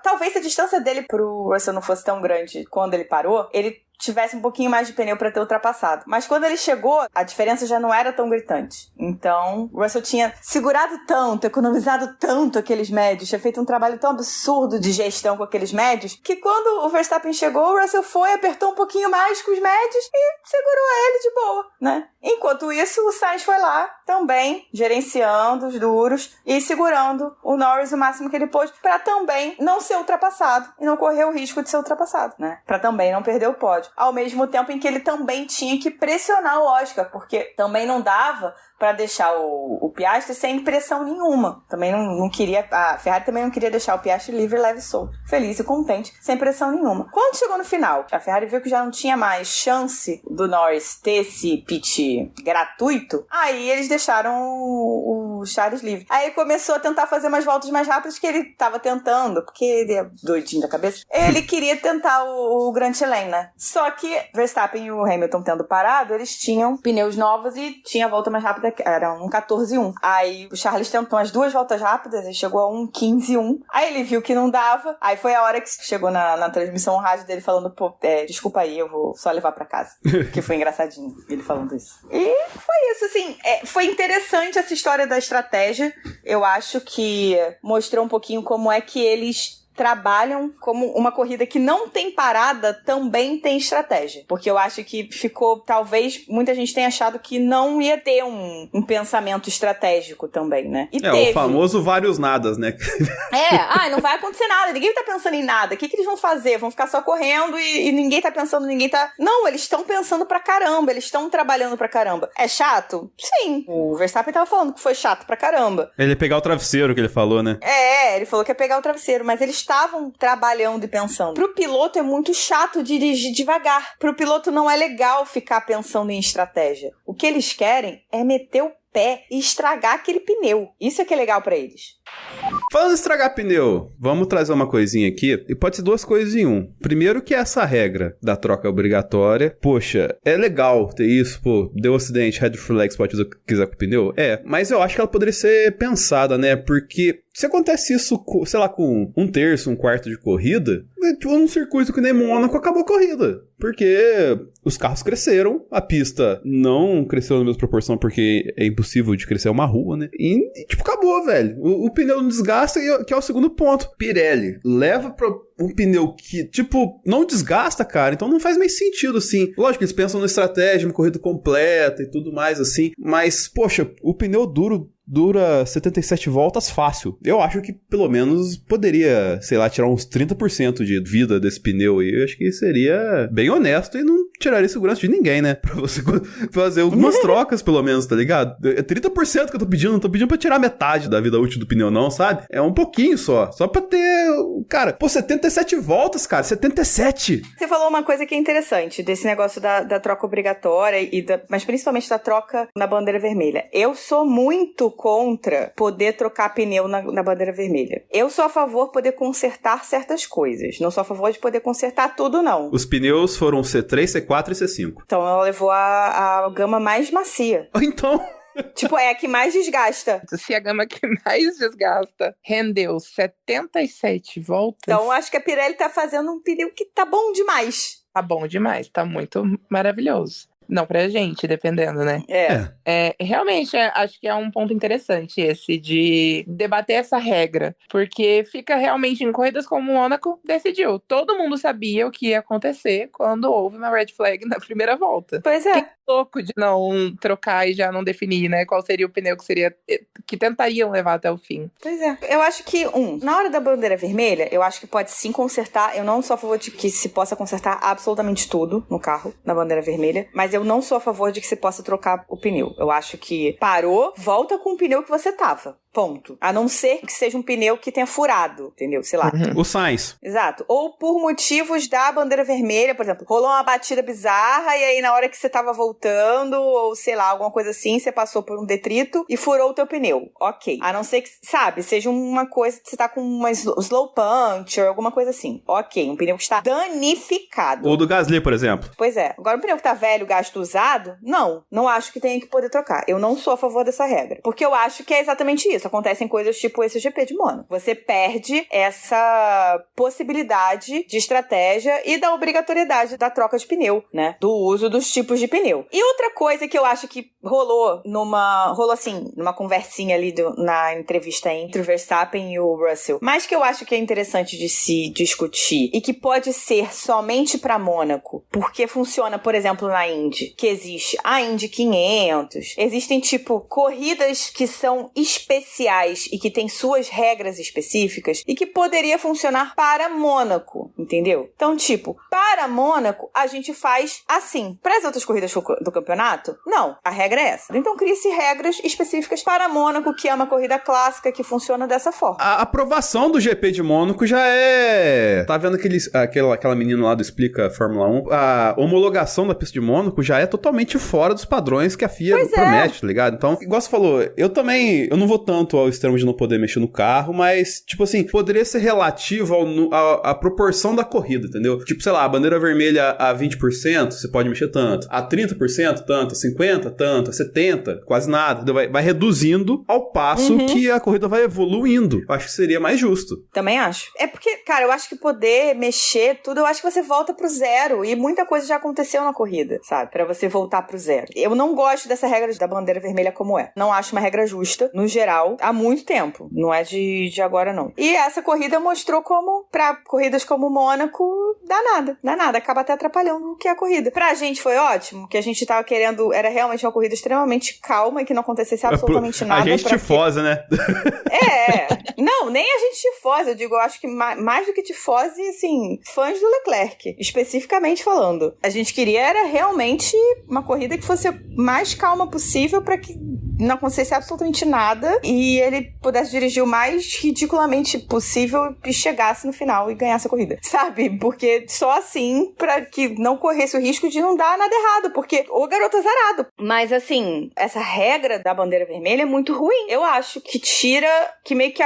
talvez a distância dele pro Russell não fosse tão grande quando ele parou, ele tivesse um pouquinho mais de pneu pra ter ultrapassado. Mas quando ele chegou, a diferença já não era tão gritante. Então, o Russell tinha segurado tanto, economizado tanto aqueles médios, tinha feito um trabalho tão absurdo de gestão com aqueles médios, que quando o Verstappen chegou, o Russell foi, apertou um pouquinho mais com os médios e segurou ele de boa, né? Enquanto isso, o Sainz foi lá, também, gerenciando os duros e segurando o Norris o máximo que ele pôde, pra também não ser ultrapassado e não correr o risco de ser ultrapassado, né? Pra também não perder o pódio. Ao mesmo tempo em que ele também tinha que pressionar o Oscar, porque também não dava para deixar o Piastri sem pressão nenhuma. Também não queria, a Ferrari também não queria deixar o Piastri livre, leve e solto, feliz e contente, sem pressão nenhuma. Quando chegou no final, a Ferrari viu que já não tinha mais chance do Norris ter esse pit gratuito, aí eles deixaram o Charles livre. Aí ele começou a tentar fazer umas voltas mais rápidas que ele tava tentando, porque ele é doidinho da cabeça. Ele queria tentar o Grand Chelem, né? Só que Verstappen e o Hamilton tendo parado, eles tinham pneus novos e tinha a volta mais rápida, era um 14-1. Aí o Charles tentou as 2 voltas rápidas e chegou a 1:15.1. Aí ele viu que não dava. Aí foi a hora que chegou na transmissão o rádio dele falando, desculpa aí, eu vou só levar pra casa. Que foi engraçadinho ele falando isso. E foi isso, assim, foi interessante essa história da estratégia. Eu acho que mostrou um pouquinho como é que eles trabalham como uma corrida que não tem parada, também tem estratégia. Porque eu acho que ficou, talvez, muita gente tenha achado que não ia ter um pensamento estratégico também, né? E teve. O famoso vários nadas, né? Não vai acontecer nada, ninguém tá pensando em nada. O que eles vão fazer? Vão ficar só correndo e ninguém tá pensando, ninguém tá... Não, eles estão pensando pra caramba, eles estão trabalhando pra caramba. É chato? Sim. O Verstappen tava falando que foi chato pra caramba. Ele ia pegar o travesseiro, que ele falou, né? Ele falou que ia pegar o travesseiro, mas eles estavam trabalhando e pensando. Pro piloto é muito chato dirigir devagar. Pro piloto não é legal ficar pensando em estratégia. O que eles querem é meter o pé e estragar aquele pneu. Isso é que é legal pra eles. Falando em estragar pneu, vamos trazer uma coisinha aqui, e pode ser 2 coisas em um. Primeiro que essa regra da troca obrigatória, poxa, é legal ter isso, deu acidente, red flags, pode fazer o que quiser com o pneu, mas eu acho que ela poderia ser pensada, né, porque se acontece isso, sei lá, com 1/3, 1/4 de corrida, num circuito que nem Mônaco, acabou a corrida, porque os carros cresceram, a pista não cresceu na mesma proporção, porque é impossível de crescer uma rua, né, e acabou, velho, o pneu não desgasta, desgasta, que é o segundo ponto. Pirelli, leva pra um pneu que, tipo, não desgasta, cara, então não faz mais sentido, assim. Lógico, eles pensam na estratégia, uma corrida completa e tudo mais, assim, mas, poxa, o pneu dura 77 voltas fácil. Eu acho que pelo menos poderia, sei lá, tirar uns 30% de vida desse pneu aí. Eu acho que seria bem honesto e não tiraria segurança de ninguém, né? Pra você fazer algumas trocas, pelo menos, tá ligado? É 30% que eu tô pedindo, não tô pedindo pra tirar metade da vida útil do pneu, não, sabe? É um pouquinho só. Só pra ter... Cara, pô, 77 voltas, cara. 77! Você falou uma coisa que é interessante, desse negócio da troca obrigatória, mas principalmente da troca na bandeira vermelha. Eu sou muito contra poder trocar pneu na bandeira vermelha. Eu sou a favor de poder consertar certas coisas. Não sou a favor de poder consertar tudo, não. Os pneus foram C3, C4 e C5. Então ela levou a gama mais macia. Então... Tipo, é a que mais desgasta. Se a gama que mais desgasta rendeu 77 voltas... Então acho que a Pirelli tá fazendo um pneu que tá bom demais. Tá bom demais, tá muito maravilhoso. Não, pra gente, dependendo, né? Realmente, acho que é um ponto interessante esse de debater essa regra. Porque fica realmente em corridas como o Mônaco decidiu. Todo mundo sabia o que ia acontecer quando houve uma red flag na primeira volta. Pois é. Que louco de não trocar e já não definir, né? Qual seria o pneu que tentariam levar até o fim. Pois é. Eu acho que, na hora da bandeira vermelha, eu acho que pode sim consertar. Eu não sou a favor de que se possa consertar absolutamente tudo no carro, na bandeira vermelha. Mas eu não sou a favor de que se possa trocar o pneu. Eu acho que parou, volta com o pneu que você tava. Ponto. A não ser que seja um pneu que tenha furado, entendeu? Sei lá. O Sainz. Exato. Ou por motivos da bandeira vermelha, por exemplo, rolou uma batida bizarra e aí na hora que você tava voltando, ou sei lá, alguma coisa assim, você passou por um detrito e furou o teu pneu. Ok. A não ser que, sabe, seja uma coisa que você tá com uma slow puncture, alguma coisa assim. Ok. Um pneu que está danificado. Ou do Gasly, por exemplo. Pois é. Agora, um pneu que tá velho, gasto, usado, não acho que tenha que poder trocar. Eu não sou a favor dessa regra. Porque eu acho que é exatamente isso. Acontecem coisas tipo esse GP de Mônaco. Você perde essa possibilidade de estratégia e da obrigatoriedade da troca de pneu, né? Do uso dos tipos de pneu. E outra coisa que eu acho que rolou assim, numa conversinha ali na entrevista entre o Verstappen e o Russell, mas que eu acho que é interessante de se discutir e que pode ser somente pra Mônaco, porque funciona, por exemplo, na Indy, que existe a Indy 500, existem, tipo, corridas que são especiais e que tem suas regras específicas e que poderia funcionar para Mônaco, entendeu? Então, tipo, para Mônaco, a gente faz assim. Para as outras corridas do campeonato, não. A regra é essa. Então, cria-se regras específicas para Mônaco, que é uma corrida clássica que funciona dessa forma. A aprovação do GP de Mônaco já é... Tá vendo aquela menina lá do Explica Fórmula 1? A homologação da pista de Mônaco já é totalmente fora dos padrões que a FIA promete, tá ligado? Então, igual você falou, eu não vou tanto ao extremo de não poder mexer no carro, mas, tipo assim, poderia ser relativo à proporção da corrida, entendeu? Tipo, sei lá, a bandeira vermelha a 20%, você pode mexer tanto. A 30%, tanto. A 50%, tanto. A 70%, quase nada. Entendeu? Vai reduzindo ao passo que a corrida vai evoluindo. Eu acho que seria mais justo. Também acho. É porque, cara, eu acho que poder mexer tudo, eu acho que você volta pro zero. E muita coisa já aconteceu na corrida, sabe? Pra você voltar pro zero. Eu não gosto dessa regra da bandeira vermelha como é. Não acho uma regra justa, no geral, há muito tempo. Não é de agora, não. E essa corrida mostrou como, pra corridas como Mônaco, dá nada. Acaba até atrapalhando o que é a corrida. Pra gente foi ótimo, que a gente tava querendo, era realmente uma corrida extremamente calma e que não acontecesse absolutamente nada. A gente tifosa, né? Não, nem a gente tifosa, eu digo, eu acho que mais do que tifose, assim, fãs do Leclerc, especificamente falando. A gente queria era realmente uma corrida que fosse mais calma possível pra que não acontecesse absolutamente nada e ele pudesse dirigir o mais ridiculamente possível e chegasse no final e ganhasse a corrida, sabe? Porque só assim, pra que não corresse o risco de não dar nada errado, porque o garoto é zarado. Mas assim, essa regra da bandeira vermelha é muito ruim. Eu acho que tira, que meio que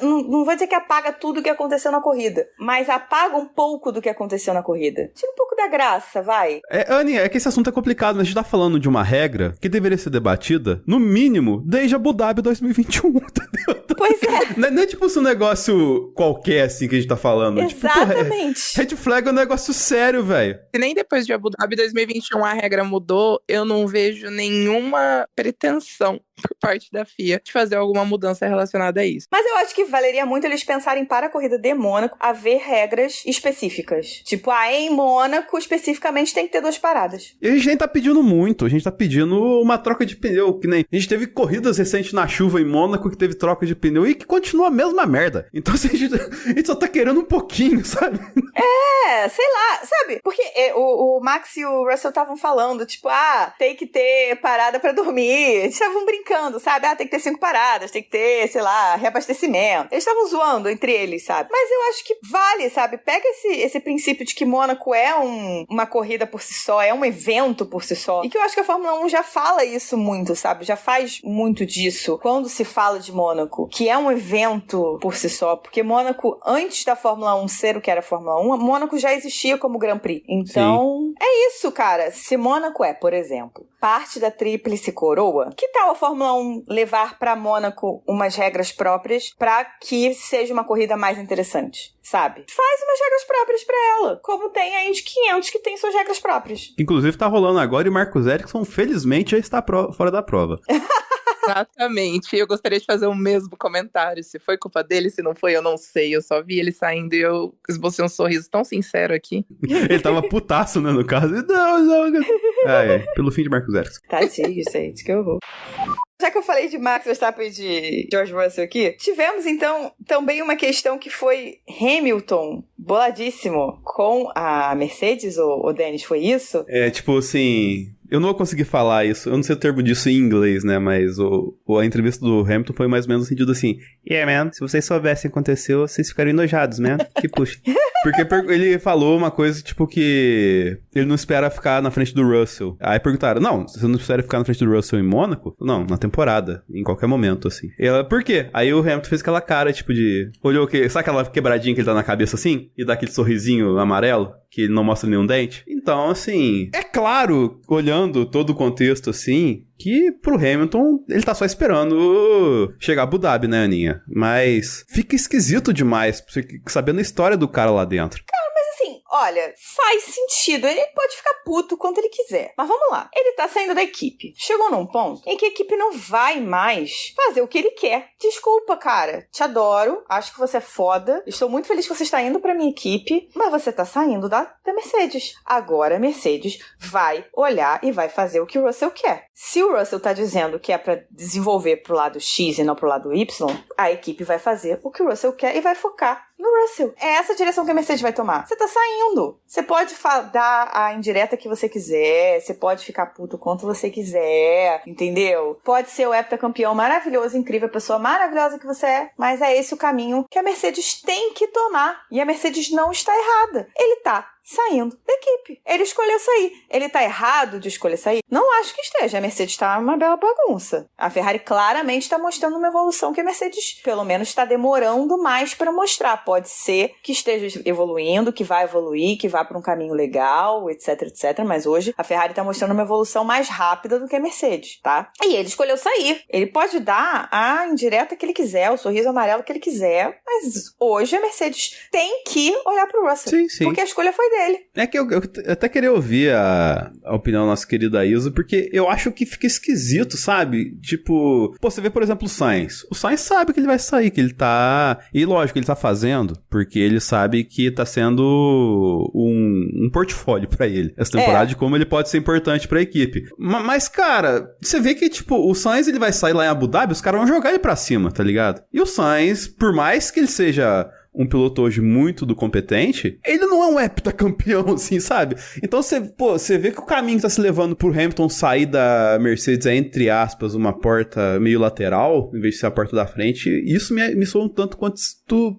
não vou dizer que apaga tudo o que aconteceu na corrida, mas apaga um pouco do que aconteceu na corrida. Tira um pouco da graça, vai. Anny, é que esse assunto é complicado, mas a gente tá falando de uma regra que deveria ser debatida, no mínimo, desde Abu Dhabi 2021, entendeu? Pois é. Não é tipo um negócio qualquer, assim, que a gente tá falando. Exatamente. Tipo, red flag é um negócio sério, velho. Se nem depois de Abu Dhabi 2021 a regra mudou, eu não vejo nenhuma pretensão por parte da FIA de fazer alguma mudança relacionada a isso. Mas eu acho que valeria muito eles pensarem para a corrida de Mônaco haver regras específicas. Tipo, em Mônaco, especificamente, tem que ter 2 paradas. E a gente nem tá pedindo muito, a gente tá pedindo uma troca de pneu, que nem... A gente teve corridas recentes na chuva em Mônaco que teve troca de pneu e que continua a mesma merda. Então a gente só tá querendo um pouquinho, sabe? Sei lá, sabe? Porque o Max e o Russell estavam falando, tipo, tem que ter parada pra dormir. Eles estavam brincando, sabe? Tem que ter 5 paradas, tem que ter, sei lá, reabastecimento. Eles estavam zoando entre eles, sabe? Mas eu acho que vale, sabe? Pega esse princípio de que Mônaco é uma corrida por si só, é um evento por si só. E que eu acho que a Fórmula 1 já fala isso muito, sabe? Já faz muito disso quando se fala de Mônaco, que é um evento por si só. Porque Mônaco, antes da Fórmula 1 ser o que era a Fórmula 1, Mônaco já existia como Grand Prix. Então, é isso, cara. Se Mônaco é, por exemplo, parte da tríplice coroa, que tal a Fórmula 1 levar pra Mônaco umas regras próprias pra que seja uma corrida mais interessante? Sabe? Faz umas regras próprias pra ela, como tem a Indy 500 que tem suas regras próprias. Inclusive tá rolando agora e o Marcus Ericsson, felizmente, já está fora da prova. Exatamente. Eu gostaria de fazer o mesmo comentário. Se foi culpa dele, se não foi, eu não sei. Eu só vi ele saindo e eu esbocei um sorriso tão sincero aqui. Ele tava putaço, né, no caso. Não. Pelo fim de Marcus Ericsson. Tadinho, gente, que horror. Já que eu falei de Max Verstappen e de George Russell aqui, tivemos, então, também uma questão que foi Hamilton boladíssimo com a Mercedes, ou Dennis, foi isso? Tipo assim... Eu não vou conseguir falar isso, eu não sei o termo disso em inglês, né, mas a entrevista do Hamilton foi mais ou menos no sentido assim, man, se vocês soubessem o que aconteceu, vocês ficariam enojados, man, que puxa. Porque ele falou uma coisa, tipo, que ele não espera ficar na frente do Russell. Aí perguntaram, não, você não espera ficar na frente do Russell em Mônaco? Não, na temporada, em qualquer momento, assim. E ela, por quê? Aí o Hamilton fez aquela cara, tipo, olhou, sabe aquela quebradinha que ele tá na cabeça, assim? E dá aquele sorrisinho amarelo? Que ele não mostra nenhum dente. Então, assim, é claro, olhando todo o contexto, assim, que pro Hamilton, ele tá só esperando chegar a Abu Dhabi, né, Aninha? Mas fica esquisito demais, sabendo a história do cara lá dentro. Olha, faz sentido. Ele pode ficar puto quanto ele quiser. Mas vamos lá. Ele tá saindo da equipe. Chegou num ponto em que a equipe não vai mais fazer o que ele quer. Desculpa, cara. Te adoro. Acho que você é foda. Estou muito feliz que você está indo pra minha equipe. Mas você tá saindo da Mercedes. Agora a Mercedes vai olhar e vai fazer o que o Russell quer. Se o Russell tá dizendo que é pra desenvolver pro lado X e não pro lado Y, a equipe vai fazer o que o Russell quer e vai focar no Russell. É essa a direção que a Mercedes vai tomar. Você tá saindo. Você pode dar a indireta que você quiser, você pode ficar puto quanto você quiser, entendeu? Pode ser o heptacampeão maravilhoso, incrível, a pessoa maravilhosa que você é, mas é esse o caminho que a Mercedes tem que tomar. E a Mercedes não está errada. Ele tá saindo da equipe. Ele escolheu sair. Ele tá errado de escolher sair? Não acho que esteja. A Mercedes tá uma bela bagunça. A Ferrari claramente está mostrando uma evolução que a Mercedes, pelo menos, está demorando mais para mostrar. Pode ser que esteja evoluindo, que vai evoluir, que vá para um caminho legal, etc, etc. Mas hoje a Ferrari tá mostrando uma evolução mais rápida do que a Mercedes, tá? E ele escolheu sair. Ele pode dar a indireta que ele quiser, o sorriso amarelo que ele quiser, mas hoje a Mercedes tem que olhar pro Russell. Sim, sim. Porque a escolha foi dele. É que eu até queria ouvir a opinião da nossa querida Isa, porque eu acho que fica esquisito, sabe? Tipo, você vê, por exemplo, o Sainz. O Sainz sabe que ele vai sair, que ele tá... E lógico, ele tá fazendo, porque ele sabe que tá sendo um portfólio pra ele. Essa temporada de como ele pode ser importante pra equipe. Mas, cara, você vê que, tipo, o Sainz, ele vai sair lá em Abu Dhabi, os caras vão jogar ele pra cima, tá ligado? E o Sainz, por mais que ele seja um piloto hoje muito competente, ele não é um heptacampeão, assim, sabe? Então, você vê que o caminho que tá se levando pro Hamilton sair da Mercedes é, entre aspas, uma porta meio lateral, em vez de ser a porta da frente, isso me soa um tanto quanto,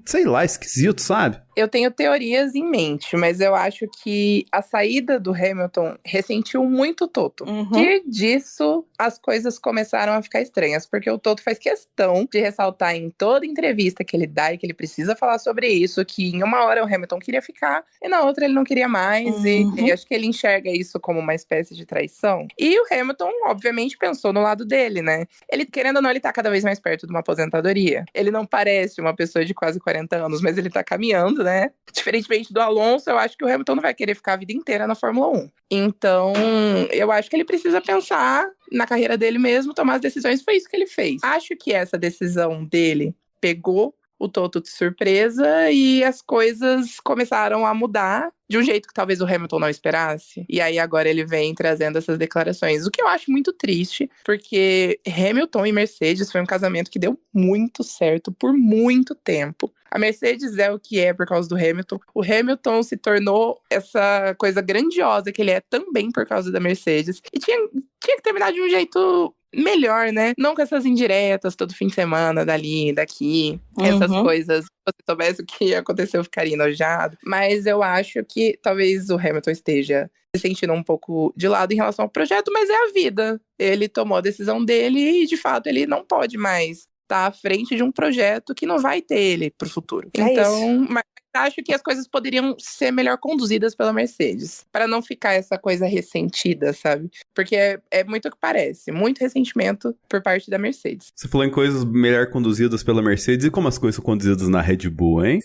sei lá, esquisito, sabe? Eu tenho teorias em mente, mas eu acho que a saída do Hamilton ressentiu muito o Toto. E disso, as coisas começaram a ficar estranhas, porque o Toto faz questão de ressaltar em toda entrevista que ele dá e que ele precisa falar sobre isso, que em uma hora o Hamilton queria ficar e na outra ele não queria mais, e acho que ele enxerga isso como uma espécie de traição. E o Hamilton, obviamente, pensou no lado dele, né? Ele, querendo ou não, ele tá cada vez mais perto de uma aposentadoria. Ele não parece uma pessoa de quase 40 anos, mas ele tá caminhando, né? Diferentemente do Alonso, eu acho que o Hamilton não vai querer ficar a vida inteira na Fórmula 1. Então, eu acho que ele precisa pensar na carreira dele mesmo, tomar as decisões. Foi isso que ele fez. Acho que essa decisão dele pegou o Toto de surpresa e as coisas começaram a mudar de um jeito que talvez o Hamilton não esperasse. E aí agora ele vem trazendo essas declarações, o que eu acho muito triste, porque Hamilton e Mercedes foi um casamento que deu muito certo por muito tempo. A Mercedes é o que é por causa do Hamilton. O Hamilton se tornou essa coisa grandiosa que ele é também por causa da Mercedes. E tinha que terminar de um jeito melhor, né? Não com essas indiretas todo fim de semana, dali, daqui. Essas coisas. Se você soubesse o que aconteceu, eu ficaria enojado. Mas eu acho que talvez o Hamilton esteja se sentindo um pouco de lado em relação ao projeto, mas é a vida. Ele tomou a decisão dele e, de fato, ele não pode mais estar à frente de um projeto que não vai ter ele pro futuro. Então, mas acho que as coisas poderiam ser melhor conduzidas pela Mercedes, para não ficar essa coisa ressentida, sabe? Porque é muito o que parece, muito ressentimento por parte da Mercedes. Você falou em coisas melhor conduzidas pela Mercedes, e como as coisas são conduzidas na Red Bull, hein?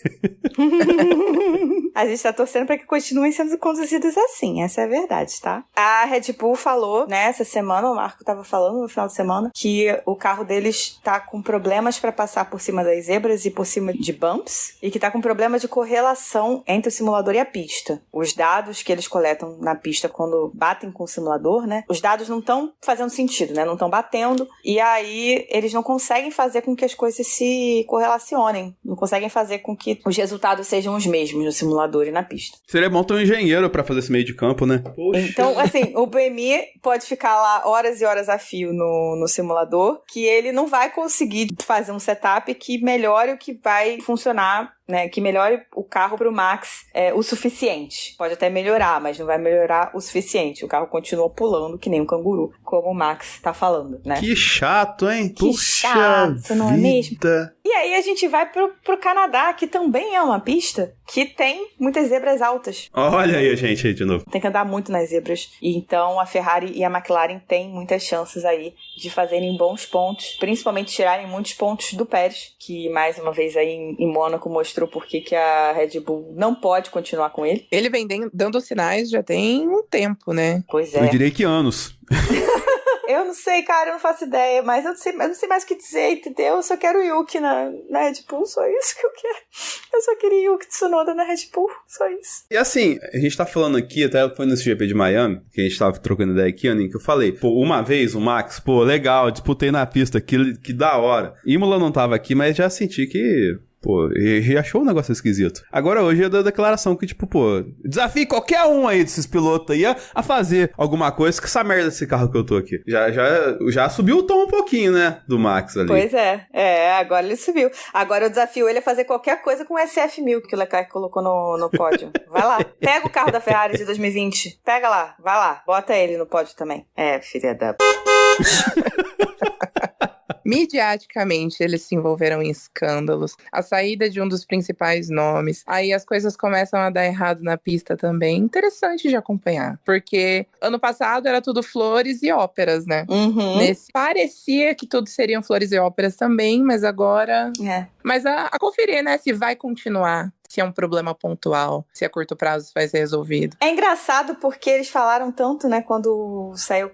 A gente tá torcendo pra que continuem sendo conduzidos assim, essa é a verdade, tá? A Red Bull falou, né, essa semana, o Marco tava falando no final de semana, que o carro deles tá com problemas pra passar por cima das zebras e por cima de bumps, e que tá com problema de correlação entre o simulador e a pista. Os dados que eles coletam na pista quando batem com o simulador, né, os dados não estão fazendo sentido, né, não estão batendo, e aí eles não conseguem fazer com que as coisas se correlacionem, não conseguem fazer com que os resultados sejam os mesmos no simulador e na pista. Seria bom ter um engenheiro pra fazer esse meio de campo, né? Poxa. Então, assim, o BMI pode ficar lá horas e horas a fio no simulador, que ele não vai conseguir fazer um setup que melhore o que vai funcionar, né, que melhore o carro pro Max o suficiente. Pode até melhorar, mas não vai melhorar o suficiente. O carro continua pulando que nem um canguru, como o Max tá falando, né? Que chato, hein? Que chato, não é mesmo? E aí a gente vai pro Canadá, que também é uma pista que tem muitas zebras altas. Olha aí a gente aí de novo. Tem que andar muito nas zebras. E então a Ferrari e a McLaren têm muitas chances aí de fazerem bons pontos, principalmente tirarem muitos pontos do Pérez, que mais uma vez aí em Mônaco mostrou por que a Red Bull não pode continuar com ele. Ele vem dando sinais já tem um tempo, né? Pois é. Eu diria que anos. Eu não sei, cara, eu não faço ideia, mas eu não sei mais o que dizer, entendeu? Eu só quero o Yuki na Red Bull, só isso que eu quero. Eu só queria Yuki Tsunoda na Red Bull, só isso. E assim, a gente tá falando aqui, até foi nesse GP de Miami, que a gente tava trocando ideia aqui, Aninha, que eu falei, pô, uma vez o Max, pô, legal, disputei na pista, que da hora. Imola não tava aqui, mas já senti que... Pô, e achou um negócio esquisito. Agora hoje é da declaração que, tipo, pô, desafie qualquer um aí desses pilotos aí a fazer alguma coisa com essa merda desse carro que eu tô aqui. Já subiu o tom um pouquinho, né, do Max ali. Pois é, agora ele subiu. Agora eu desafio ele a fazer qualquer coisa com o SF1000 que o Leclerc colocou no pódio. Vai lá, pega o carro da Ferrari de 2020, pega lá, vai lá, bota ele no pódio também. É, filha da... Midiaticamente, eles se envolveram em escândalos. A saída de um dos principais nomes. Aí as coisas começam a dar errado na pista também. Interessante de acompanhar. Porque ano passado era tudo flores e óperas, né? Nesse parecia que tudo seriam flores e óperas também, mas agora... Mas a conferir, né? Se vai continuar. Se é um problema pontual, se a curto prazo vai ser resolvido. É engraçado porque eles falaram tanto, né, quando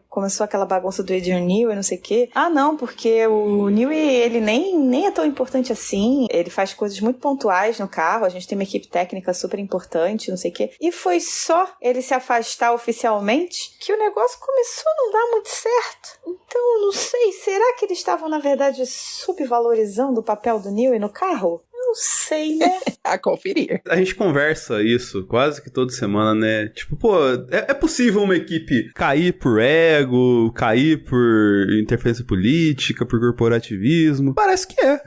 começou aquela bagunça do Adrian Newey e não sei o quê. Ah, não, porque o Newey, ele nem é tão importante assim, ele faz coisas muito pontuais no carro, a gente tem uma equipe técnica super importante, não sei o quê. E foi só ele se afastar oficialmente que o negócio começou a não dar muito certo. Então, não sei, será que eles estavam, na verdade, subvalorizando o papel do Newey no carro? Não sei, né? A conferir. A gente conversa isso quase que toda semana, né? Tipo, pô, é possível uma equipe cair por ego, cair por interferência política, por corporativismo? Parece que é.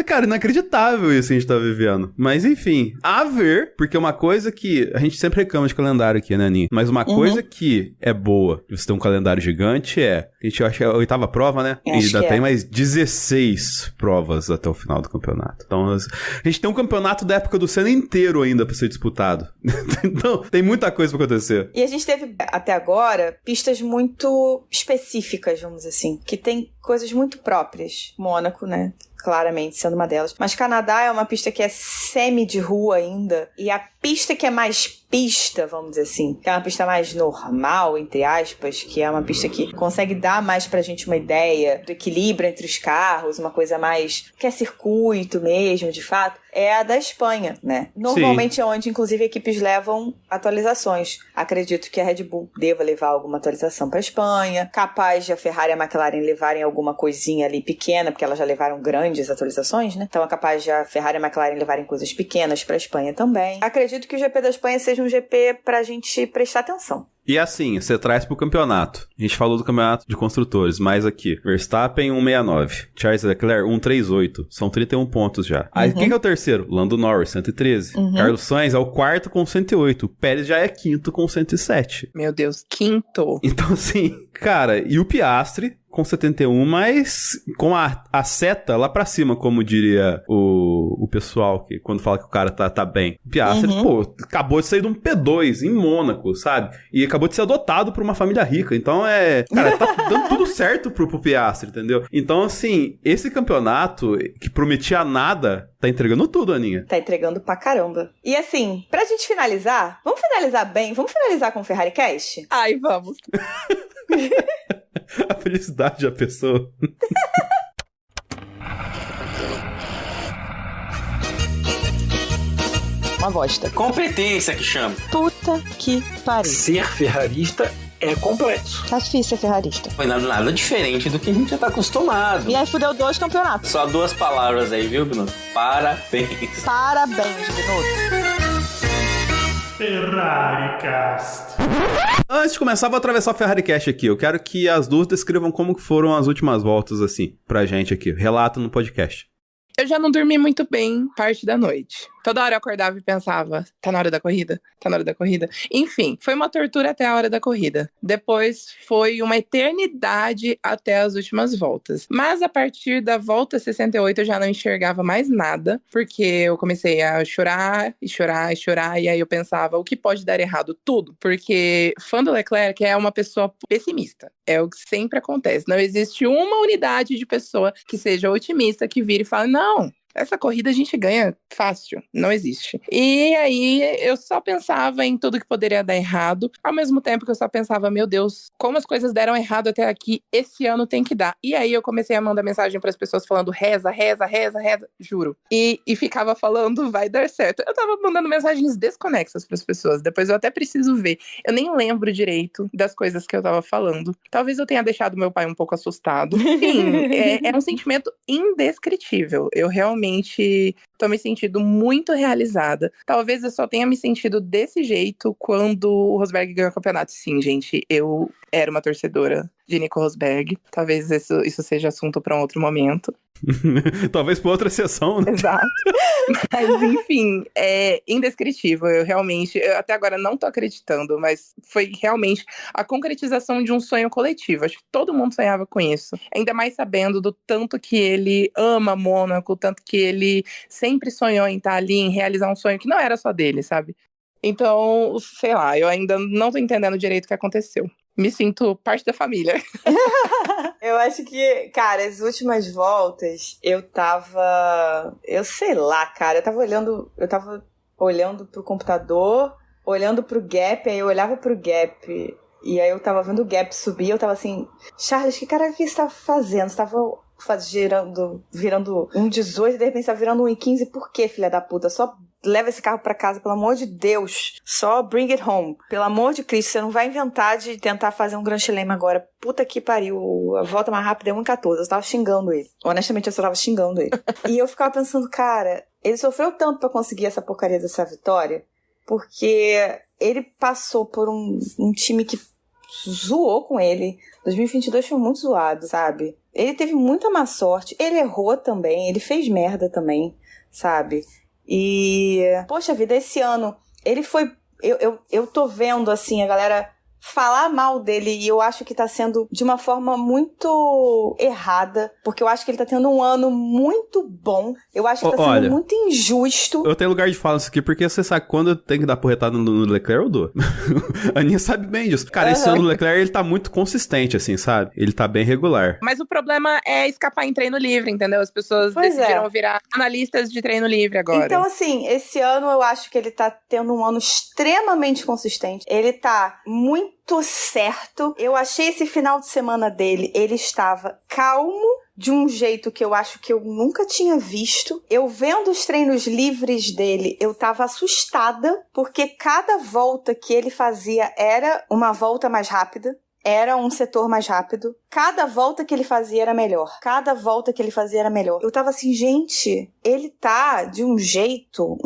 Cara, inacreditável isso que a gente tá vivendo. Mas enfim, a ver, porque uma coisa que a gente sempre reclama de calendário aqui, né, Aninha? Mas uma coisa que é boa de você ter um calendário gigante a gente acha que é a 8ª prova, né? E ainda tem mais 16 provas até o final do campeonato. Então, a gente tem um campeonato da época do Senna inteiro ainda pra ser disputado. Então, tem muita coisa pra acontecer. E a gente teve, até agora, pistas muito específicas, vamos dizer assim, que tem coisas muito próprias. Mônaco, né? Claramente, sendo uma delas. Mas Canadá é uma pista que é semi de rua ainda. E a pista que é mais pista, vamos dizer assim, que é uma pista mais normal, entre aspas, que é uma pista que consegue dar mais pra gente uma ideia do equilíbrio entre os carros, uma coisa mais que é circuito mesmo, de fato, é a da Espanha, né? Normalmente é onde, inclusive, equipes levam atualizações. Acredito que a Red Bull deva levar alguma atualização pra Espanha, capaz de a Ferrari e a McLaren levarem alguma coisinha ali pequena, porque elas já levaram grandes atualizações, né? Então é capaz de a Ferrari e a McLaren levarem coisas pequenas pra Espanha também. Acredito que o GP da Espanha seja um GP pra gente prestar atenção. E assim, você traz pro campeonato. A gente falou do campeonato de construtores, mas aqui, Verstappen 169, Charles Leclerc 138, são 31 pontos já. Aí quem que é o terceiro? Lando Norris, 113. Carlos Sainz é o quarto com 108, Pérez já é quinto com 107. Meu Deus, quinto. Então assim, cara, e o Piastri com 71, mas com a seta lá pra cima, como diria o pessoal, que quando fala que o cara tá bem. O Piastri, pô, acabou de sair de um P2 em Mônaco, sabe? E acabou de ser adotado por uma família rica. Então cara, tá dando tudo certo pro Piastri, entendeu? Então, assim, esse campeonato que prometia nada, tá entregando tudo, Aninha. Tá entregando pra caramba. E assim, pra gente finalizar, vamos finalizar bem? Vamos finalizar com o Ferrari Cast? Ai, vamos. A felicidade da pessoa. Uma bosta. Competência que chama. Puta que pariu. Ser ferrarista é complexo. Tá difícil ser ferrarista. Foi nada diferente do que a gente já tá acostumado. E aí fudeu 2 campeonatos. Só 2 palavras aí, viu, Bruno? Parabéns. Parabéns, Minuto. Ferrari Cast. Antes de começar, vou atravessar o Ferrari Cast aqui. Eu quero que as duas descrevam como que foram as últimas voltas, assim, pra gente aqui. Relato no podcast. Eu já não dormi muito bem parte da noite. Toda hora eu acordava e pensava, tá na hora da corrida? Tá na hora da corrida? Enfim, foi uma tortura até a hora da corrida. Depois foi uma eternidade até as últimas voltas. Mas a partir da volta 68 eu já não enxergava mais nada, porque eu comecei a chorar e chorar e chorar, e aí eu pensava, o que pode dar errado? Tudo. Porque fã do Leclerc é uma pessoa pessimista. É o que sempre acontece. Não existe uma unidade de pessoa que seja otimista, que vire e fale, não, essa corrida a gente ganha fácil, não existe. E aí eu só pensava em tudo que poderia dar errado, ao mesmo tempo que eu só pensava, meu Deus, como as coisas deram errado até aqui, esse ano tem que dar. E aí eu comecei a mandar mensagem para as pessoas falando reza, reza, reza, reza, juro. E ficava falando vai dar certo. Eu tava mandando mensagens desconexas para as pessoas, depois eu até preciso ver. Eu nem lembro direito das coisas que eu tava falando. Talvez eu tenha deixado meu pai um pouco assustado. Enfim, é um sentimento indescritível. Eu realmente tô me sentindo muito realizada. Talvez eu só tenha me sentido desse jeito quando o Rosberg ganhou o campeonato. Sim, gente, eu era uma torcedora de Nico Rosberg. Talvez isso seja assunto para um outro momento. Talvez para outra sessão, né? Exato. Mas, enfim, é indescritível. Eu até agora não tô acreditando, mas foi realmente a concretização de um sonho coletivo. Acho que todo mundo sonhava com isso. Ainda mais sabendo do tanto que ele ama Mônaco, tanto que ele sempre sonhou em estar ali, em realizar um sonho que não era só dele, sabe? Então, sei lá, eu ainda não tô entendendo direito o que aconteceu. Me sinto parte da família. Eu acho que, cara, as últimas voltas, eu sei lá, cara, eu tava olhando pro computador, olhando pro gap, aí eu olhava pro gap, e aí eu tava vendo o gap subir, eu tava assim, Charles, que você tava fazendo? Você tava virando 1,18 e de repente você tava virando 1,15, por quê, filha da puta? Só leva esse carro pra casa, pelo amor de Deus. Só bring it home. Pelo amor de Cristo, você não vai inventar de tentar fazer um Grand Slam agora. Puta que pariu. A volta mais rápida é 1,14. Eu tava xingando ele. Honestamente, eu só tava xingando ele. E eu ficava pensando, cara, ele sofreu tanto pra conseguir essa porcaria dessa vitória, porque ele passou por um time que zoou com ele. 2022 foi muito zoado, sabe? Ele teve muita má sorte, ele errou também, ele fez merda também, sabe? E, poxa vida, esse ano, ele foi... Eu tô vendo, assim, a galera falar mal dele, e eu acho que tá sendo de uma forma muito errada, porque eu acho que ele tá tendo um ano muito bom. Eu acho que tá sendo muito injusto. Eu tenho lugar de falar isso aqui, porque você sabe, quando eu tenho que dar porretada no Leclerc, eu dou. A Aninha sabe bem disso. Cara, esse ano o Leclerc, ele tá muito consistente, assim, sabe? Ele tá bem regular. Mas o problema é escapar em treino livre, entendeu? As pessoas decidiram virar analistas de treino livre agora. Então, assim, esse ano eu acho que ele tá tendo um ano extremamente consistente. Ele tá muito certo. Eu achei esse final de semana dele, ele estava calmo, de um jeito que eu acho que eu nunca tinha visto. Eu vendo os treinos livres dele, eu tava assustada, porque cada volta que ele fazia era uma volta mais rápida. Era um setor mais rápido. Cada volta que ele fazia era melhor. Cada volta que ele fazia era melhor. Eu tava assim, gente, ele tá de um jeito,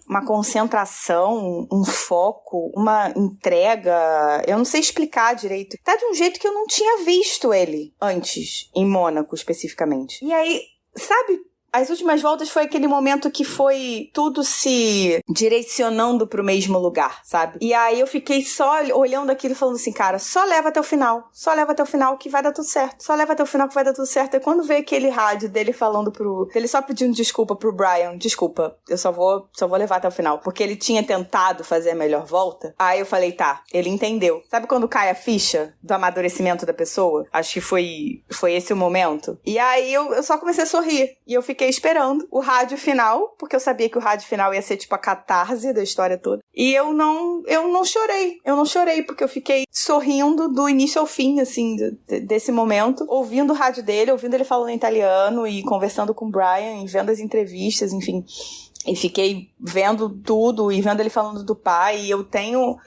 uma concentração, um foco, uma entrega. Eu não sei explicar direito. Tá de um jeito que eu não tinha visto ele antes, em Mônaco especificamente. E aí, sabe... As últimas voltas foi aquele momento que foi tudo se direcionando pro mesmo lugar, sabe? E aí eu fiquei só olhando aquilo e falando assim, cara, só leva até o final que vai dar tudo certo. Só leva até o final que vai dar tudo certo. E quando veio aquele rádio dele falando ele só pedindo desculpa pro Brian, desculpa, eu só vou levar até o final. Porque ele tinha tentado fazer a melhor volta. Aí eu falei, tá, ele entendeu. Sabe quando cai a ficha do amadurecimento da pessoa? Acho que foi esse o momento. E aí eu só comecei a sorrir. E eu fiquei esperando o rádio final, porque eu sabia que o rádio final ia ser tipo a catarse da história toda. E eu não chorei. Eu não chorei, porque eu fiquei sorrindo do início ao fim, assim, desse momento, ouvindo o rádio dele, ouvindo ele falando em italiano e conversando com o Brian e vendo as entrevistas, enfim. E fiquei vendo tudo e vendo ele falando do pai. E eu tenho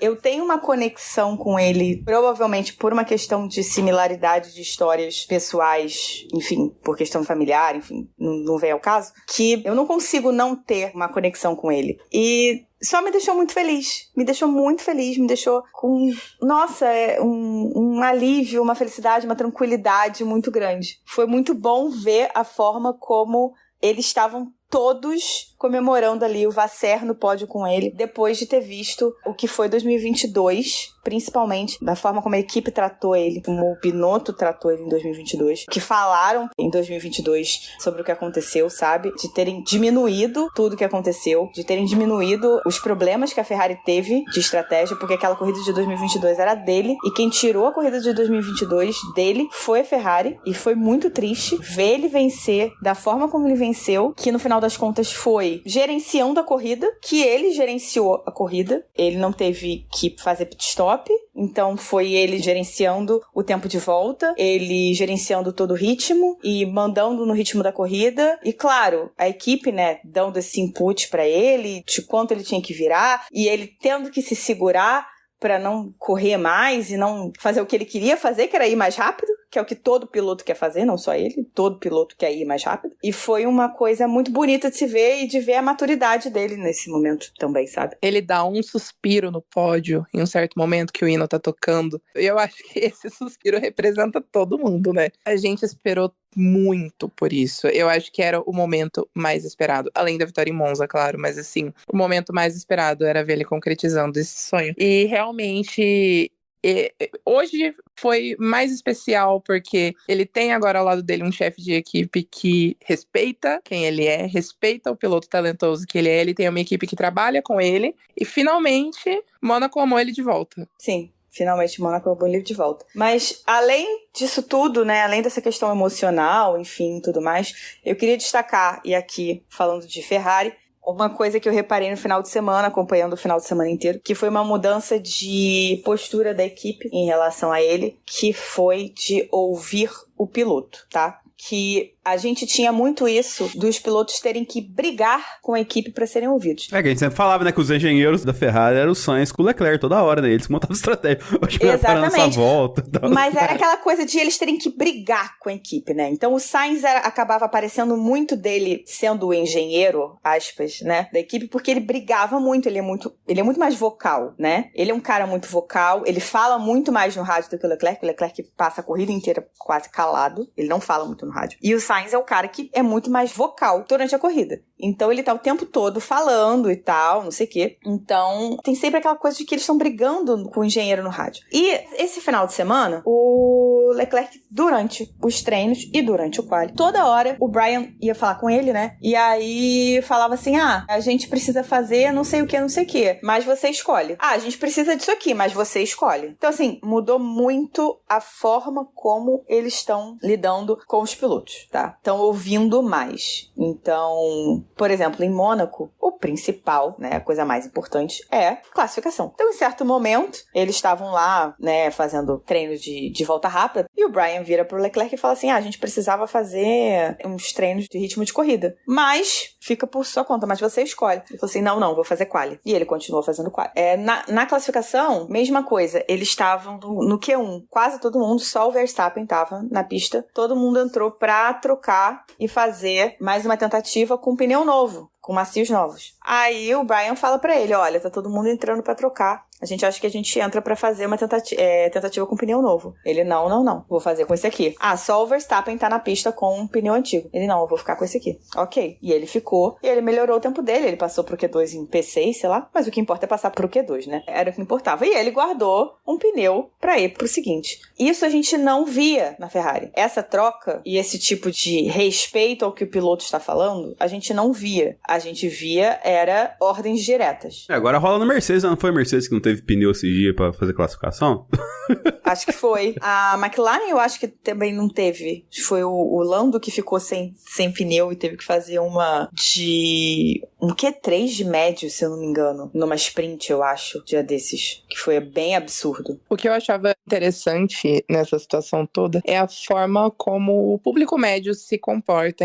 uma conexão com ele, provavelmente por uma questão de similaridade de histórias pessoais, enfim, por questão familiar, enfim, não vem ao caso, que eu não consigo não ter uma conexão com ele. E só me deixou muito feliz. Me deixou muito feliz, me deixou com, nossa, um alívio, uma felicidade, uma tranquilidade muito grande. Foi muito bom ver a forma como eles estavam todos comemorando ali o Vasser no pódio com ele, depois de ter visto o que foi 2022, principalmente da forma como a equipe tratou ele, como o Binotto tratou ele em 2022, que falaram em 2022 sobre o que aconteceu, sabe? De terem diminuído tudo o que aconteceu, de terem diminuído os problemas que a Ferrari teve de estratégia, porque aquela corrida de 2022 era dele, e quem tirou a corrida de 2022 dele foi a Ferrari, e foi muito triste ver ele vencer da forma como ele venceu, que no final das contas foi gerenciando a corrida, que ele gerenciou a corrida, ele não teve que fazer pit stop, então foi ele gerenciando o tempo de volta, ele gerenciando todo o ritmo e mandando no ritmo da corrida, e claro, a equipe, né, dando esse input pra ele, de quanto ele tinha que virar, e ele tendo que se segurar pra não correr mais e não fazer o que ele queria fazer, que era ir mais rápido, que é o que todo piloto quer fazer, não só ele, todo piloto quer ir mais rápido. E foi uma coisa muito bonita de se ver e de ver a maturidade dele nesse momento também, sabe? Ele dá um suspiro no pódio em um certo momento que o hino tá tocando. E eu acho que esse suspiro representa todo mundo, né? A gente esperou muito por isso. Eu acho que era o momento mais esperado. Além da vitória em Monza, claro. Mas assim, o momento mais esperado era ver ele concretizando esse sonho. E realmente... hoje foi mais especial porque ele tem agora ao lado dele um chefe de equipe que respeita quem ele é, respeita o piloto talentoso que ele tem uma equipe que trabalha com ele e finalmente Mônaco amou ele de volta. Sim. Finalmente, Mônaco amou ele de volta. Mas, além disso tudo, né, além dessa questão emocional, enfim, tudo mais, eu queria destacar, e aqui, falando de Ferrari, uma coisa que eu reparei no final de semana, acompanhando o final de semana inteiro, que foi uma mudança de postura da equipe em relação a ele, que foi de ouvir o piloto, tá? que a gente tinha muito isso dos pilotos terem que brigar com a equipe pra serem ouvidos. É que a gente sempre falava, né, que os engenheiros da Ferrari eram o Sainz com o Leclerc toda hora, né? Eles montavam estratégia. Exatamente. Volta, então. Mas era aquela coisa de eles terem que brigar com a equipe, né? Então o Sainz acabava aparecendo muito dele sendo o engenheiro, aspas, né, da equipe, porque ele brigava muito, ele é muito mais vocal, né? Ele é um cara muito vocal, ele fala muito mais no rádio do que o Leclerc passa a corrida inteira quase calado, ele não fala muito no rádio. E o Sainz é o cara que é muito mais vocal durante a corrida. Então ele tá o tempo todo falando e tal, não sei o quê. Então tem sempre aquela coisa de que eles estão brigando com o engenheiro no rádio. E esse final de semana, o Leclerc, durante os treinos e durante o quali, toda hora o Brian ia falar com ele, né? E aí falava assim, a gente precisa fazer não sei o que, mas você escolhe. A gente precisa disso aqui, mas você escolhe. Então assim, mudou muito a forma como eles estão lidando com os pilotos, tá? Estão ouvindo mais. Então, por exemplo, em Mônaco, o principal, né, a coisa mais importante é classificação. Então, em certo momento, eles estavam lá, né, fazendo treino de volta rápida, e o Brian vira pro Leclerc e fala assim, a gente precisava fazer uns treinos de ritmo de corrida, mas fica por sua conta, mas você escolhe. Ele falou assim, não, vou fazer quali. E ele continuou fazendo quali. Na classificação, mesma coisa, eles estavam no Q1, quase todo mundo, só o Verstappen estava na pista, todo mundo entrou pra trocar e fazer mais uma tentativa com pneu novo, com macios novos. Aí o Brian fala pra ele, olha, tá todo mundo entrando pra trocar. A gente acha que a gente entra pra fazer uma tentativa com pneu novo. Ele, não. Vou fazer com esse aqui. Só o Verstappen tá na pista com um pneu antigo. Ele, não, eu vou ficar com esse aqui. Ok. E ele ficou. E ele melhorou o tempo dele. Ele passou pro Q2 em P6, sei lá. Mas o que importa é passar pro Q2, né? Era o que importava. E ele guardou um pneu pra ir pro seguinte. Isso a gente não via na Ferrari. Essa troca e esse tipo de respeito ao que o piloto está falando, a gente não via. A gente via era ordens diretas. Agora rola na Mercedes, não foi a Mercedes que não teve pneu esse dia pra fazer classificação? Acho que foi. A McLaren eu acho que também não teve. Foi o Lando que ficou sem pneu e teve que fazer um Q3 de médio, se eu não me engano. Numa sprint, eu acho, dia desses. Que foi bem absurdo. O que eu achava interessante nessa situação toda é a forma como o público médio se comporta,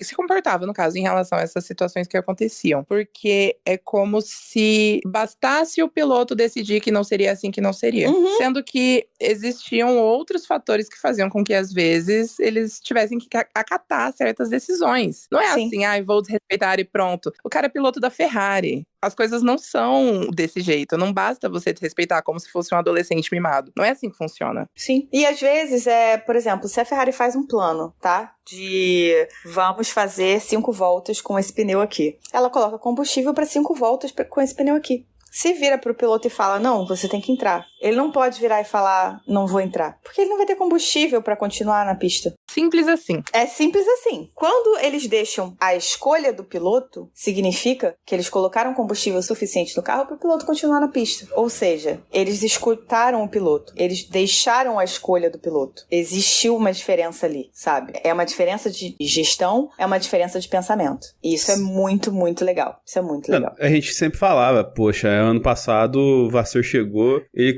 se comportava, no caso, em relação a essas situações que aconteciam. Porque é como se bastasse o piloto decidir que não seria assim, que não seria. Uhum. Sendo que existiam outros fatores que faziam com que, às vezes, eles tivessem que acatar certas decisões. Não é Sim. assim, vou desrespeitar e pronto. O cara é piloto da Ferrari. As coisas não são desse jeito. Não basta você desrespeitar como se fosse um adolescente mimado. Não é assim que funciona. Sim. E às vezes, por exemplo, se a Ferrari faz um plano, tá? De vamos fazer 5 voltas com esse pneu aqui. Ela coloca combustível para 5 voltas com esse pneu aqui. Se vira pro piloto e fala, não, você tem que entrar. Ele não pode virar e falar, não vou entrar. Porque ele não vai ter combustível pra continuar na pista. Simples assim. É simples assim. Quando eles deixam a escolha do piloto, significa que eles colocaram combustível suficiente no carro para o piloto continuar na pista. Ou seja, eles escutaram o piloto. Eles deixaram a escolha do piloto. Existiu uma diferença ali, sabe? É uma diferença de gestão, é uma diferença de pensamento. E isso é muito, muito legal. Isso é muito legal. A gente sempre falava, poxa, ano passado o Vasseur chegou, ele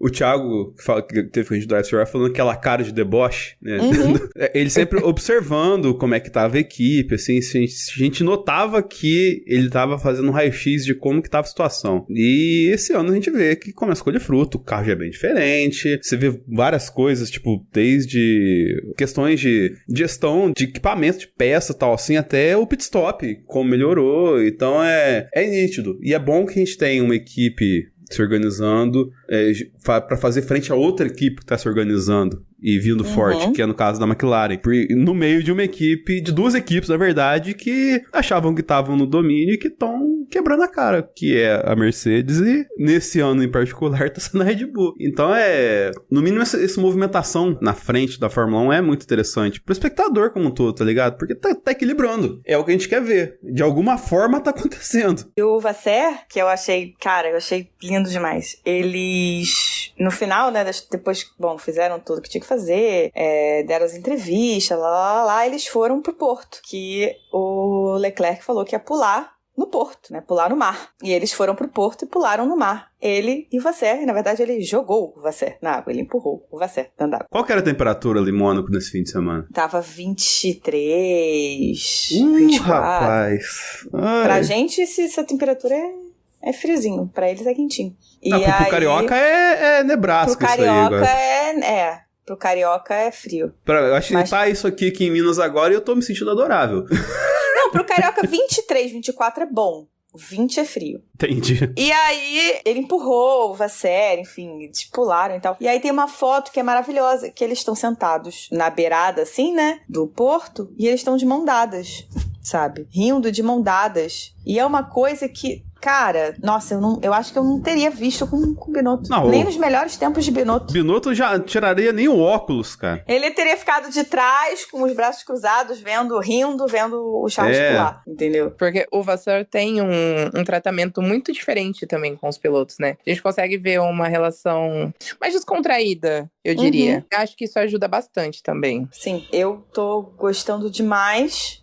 o Thiago, que teve com a gente do Drive Ferrari, falando aquela cara de deboche, né? Uhum. Ele sempre observando como é que tava a equipe, assim, a gente notava que ele tava fazendo um raio-x de como que tava a situação. E esse ano a gente vê que começa a colher fruto, o carro já é bem diferente, você vê várias coisas, tipo, desde questões de gestão de equipamento, de peça e tal, assim, até o pit stop, como melhorou. Então é nítido. E é bom que a gente tenha uma equipe se organizando para fazer frente a outra equipe que está se organizando e vindo forte, que é no caso da McLaren. No meio de uma equipe, de 2 equipes, na verdade, que achavam que estavam no domínio e que estão quebrando a cara, que é a Mercedes e, nesse ano em particular, está sendo a Red Bull. Então no mínimo, essa movimentação na frente da Fórmula 1 é muito interessante pro espectador como um todo, tá ligado? Porque tá equilibrando. É o que a gente quer ver. De alguma forma tá acontecendo. E o Vasseur, que eu achei lindo demais. Eles, no final, né, depois, fizeram tudo que tinha que fazer, deram as entrevistas, lá, eles foram pro Porto, que o Leclerc falou que ia pular no porto, né? Pular no mar. E eles foram pro porto e pularam no mar. Ele e o Vasser. E, na verdade, ele jogou o Vasser na água. Ele empurrou o Vasser dentro da água. Qual que era a temperatura ali em Mônaco nesse fim de semana? Tava 23, 24. Rapaz. Ai. Pra gente, essa temperatura é friozinho. Pra eles é quentinho. E Pro carioca é Nebraska pro isso aí carioca agora. Pro carioca é frio. Eu acho que tá isso aqui em Minas agora e eu tô me sentindo adorável. Não, pro carioca 23, 24 é bom. 20 é frio. Entendi. E aí, ele empurrou o Vasser, enfim, eles pularam e tal. E aí tem uma foto que é maravilhosa, que eles estão sentados na beirada, assim, né, do porto, e eles estão de mão dadas, sabe? Rindo de mão dadas. E é uma coisa que, cara, nossa, eu acho que eu não teria visto com Binotto. Não, nem nos melhores tempos de Binotto. Binotto já tiraria nem o óculos, cara. Ele teria ficado de trás, com os braços cruzados, rindo, vendo o Charles pular, entendeu? Porque o Vasseur tem um tratamento muito diferente também com os pilotos, né? A gente consegue ver uma relação mais descontraída, eu diria. Eu acho que isso ajuda bastante também. Sim, eu tô gostando demais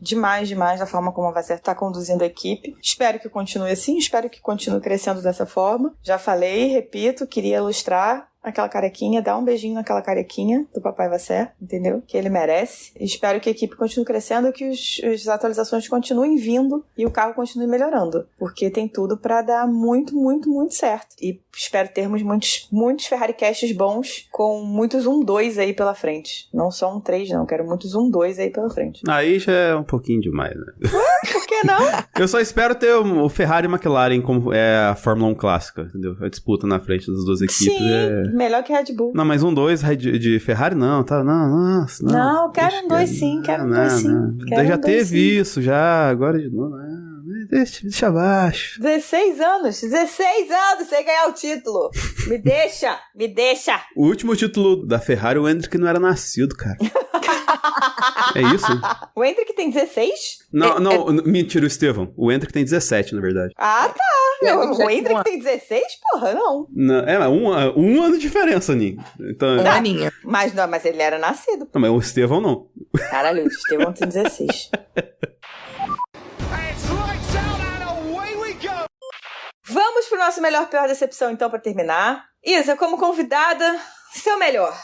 da forma como o Vasser tá conduzindo a equipe. Espero que continue assim, espero que continue crescendo dessa forma. Já falei, repito, queria ilustrar aquela carequinha, dar um beijinho naquela carequinha do Papai Vasser, entendeu? Que ele merece. Espero que a equipe continue crescendo e que as atualizações continuem vindo e o carro continue melhorando, porque tem tudo pra dar muito, muito, muito certo. E espero termos muitos Ferrari Casts bons, com muitos 1-2 aí pela frente. Não só 1-3, não. Quero muitos 1-2 aí pela frente. Aí já é um pouquinho demais, né? Por que não? Eu só espero ter o Ferrari e McLaren como é a Fórmula 1 clássica, entendeu? A disputa na frente das duas equipes. Sim, melhor que Red Bull. Não, mas 1-2 de Ferrari não, tá? Não, Não, quero 1-2 sim, quero 1-2 sim. Já teve isso, já, agora de novo. Deixa abaixo. 16 anos sem ganhar o título. Me deixa. O último título da Ferrari, o Hendrick não era nascido, cara. É isso? O Hendrick tem 16? Não, mentira, o Estevão. O Hendrick tem 17, na verdade. Ah, tá. O Hendrick tem 16? Porra, não. É um ano de diferença, Ninho. Então, Um aninho. Mas ele era nascido. Não, mas o Estevão não. Caralho, o Estevão tem 16. Vamos pro nosso melhor, pior decepção, então, pra terminar. Isa, como convidada, seu melhor.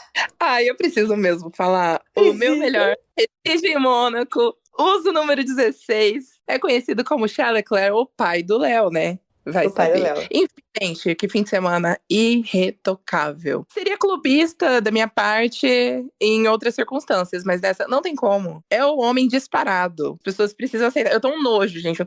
Eu preciso mesmo falar. O meu melhor em Mônaco, uso número 16, é conhecido como Charles Leclerc, o pai do Léo, né? Vai o pai saber. do Léo. Enfim, gente, que fim de semana irretocável. Seria clubista da minha parte em outras circunstâncias, mas dessa não tem como. É o homem disparado. As pessoas precisam aceitar. Eu tô um nojo, gente, É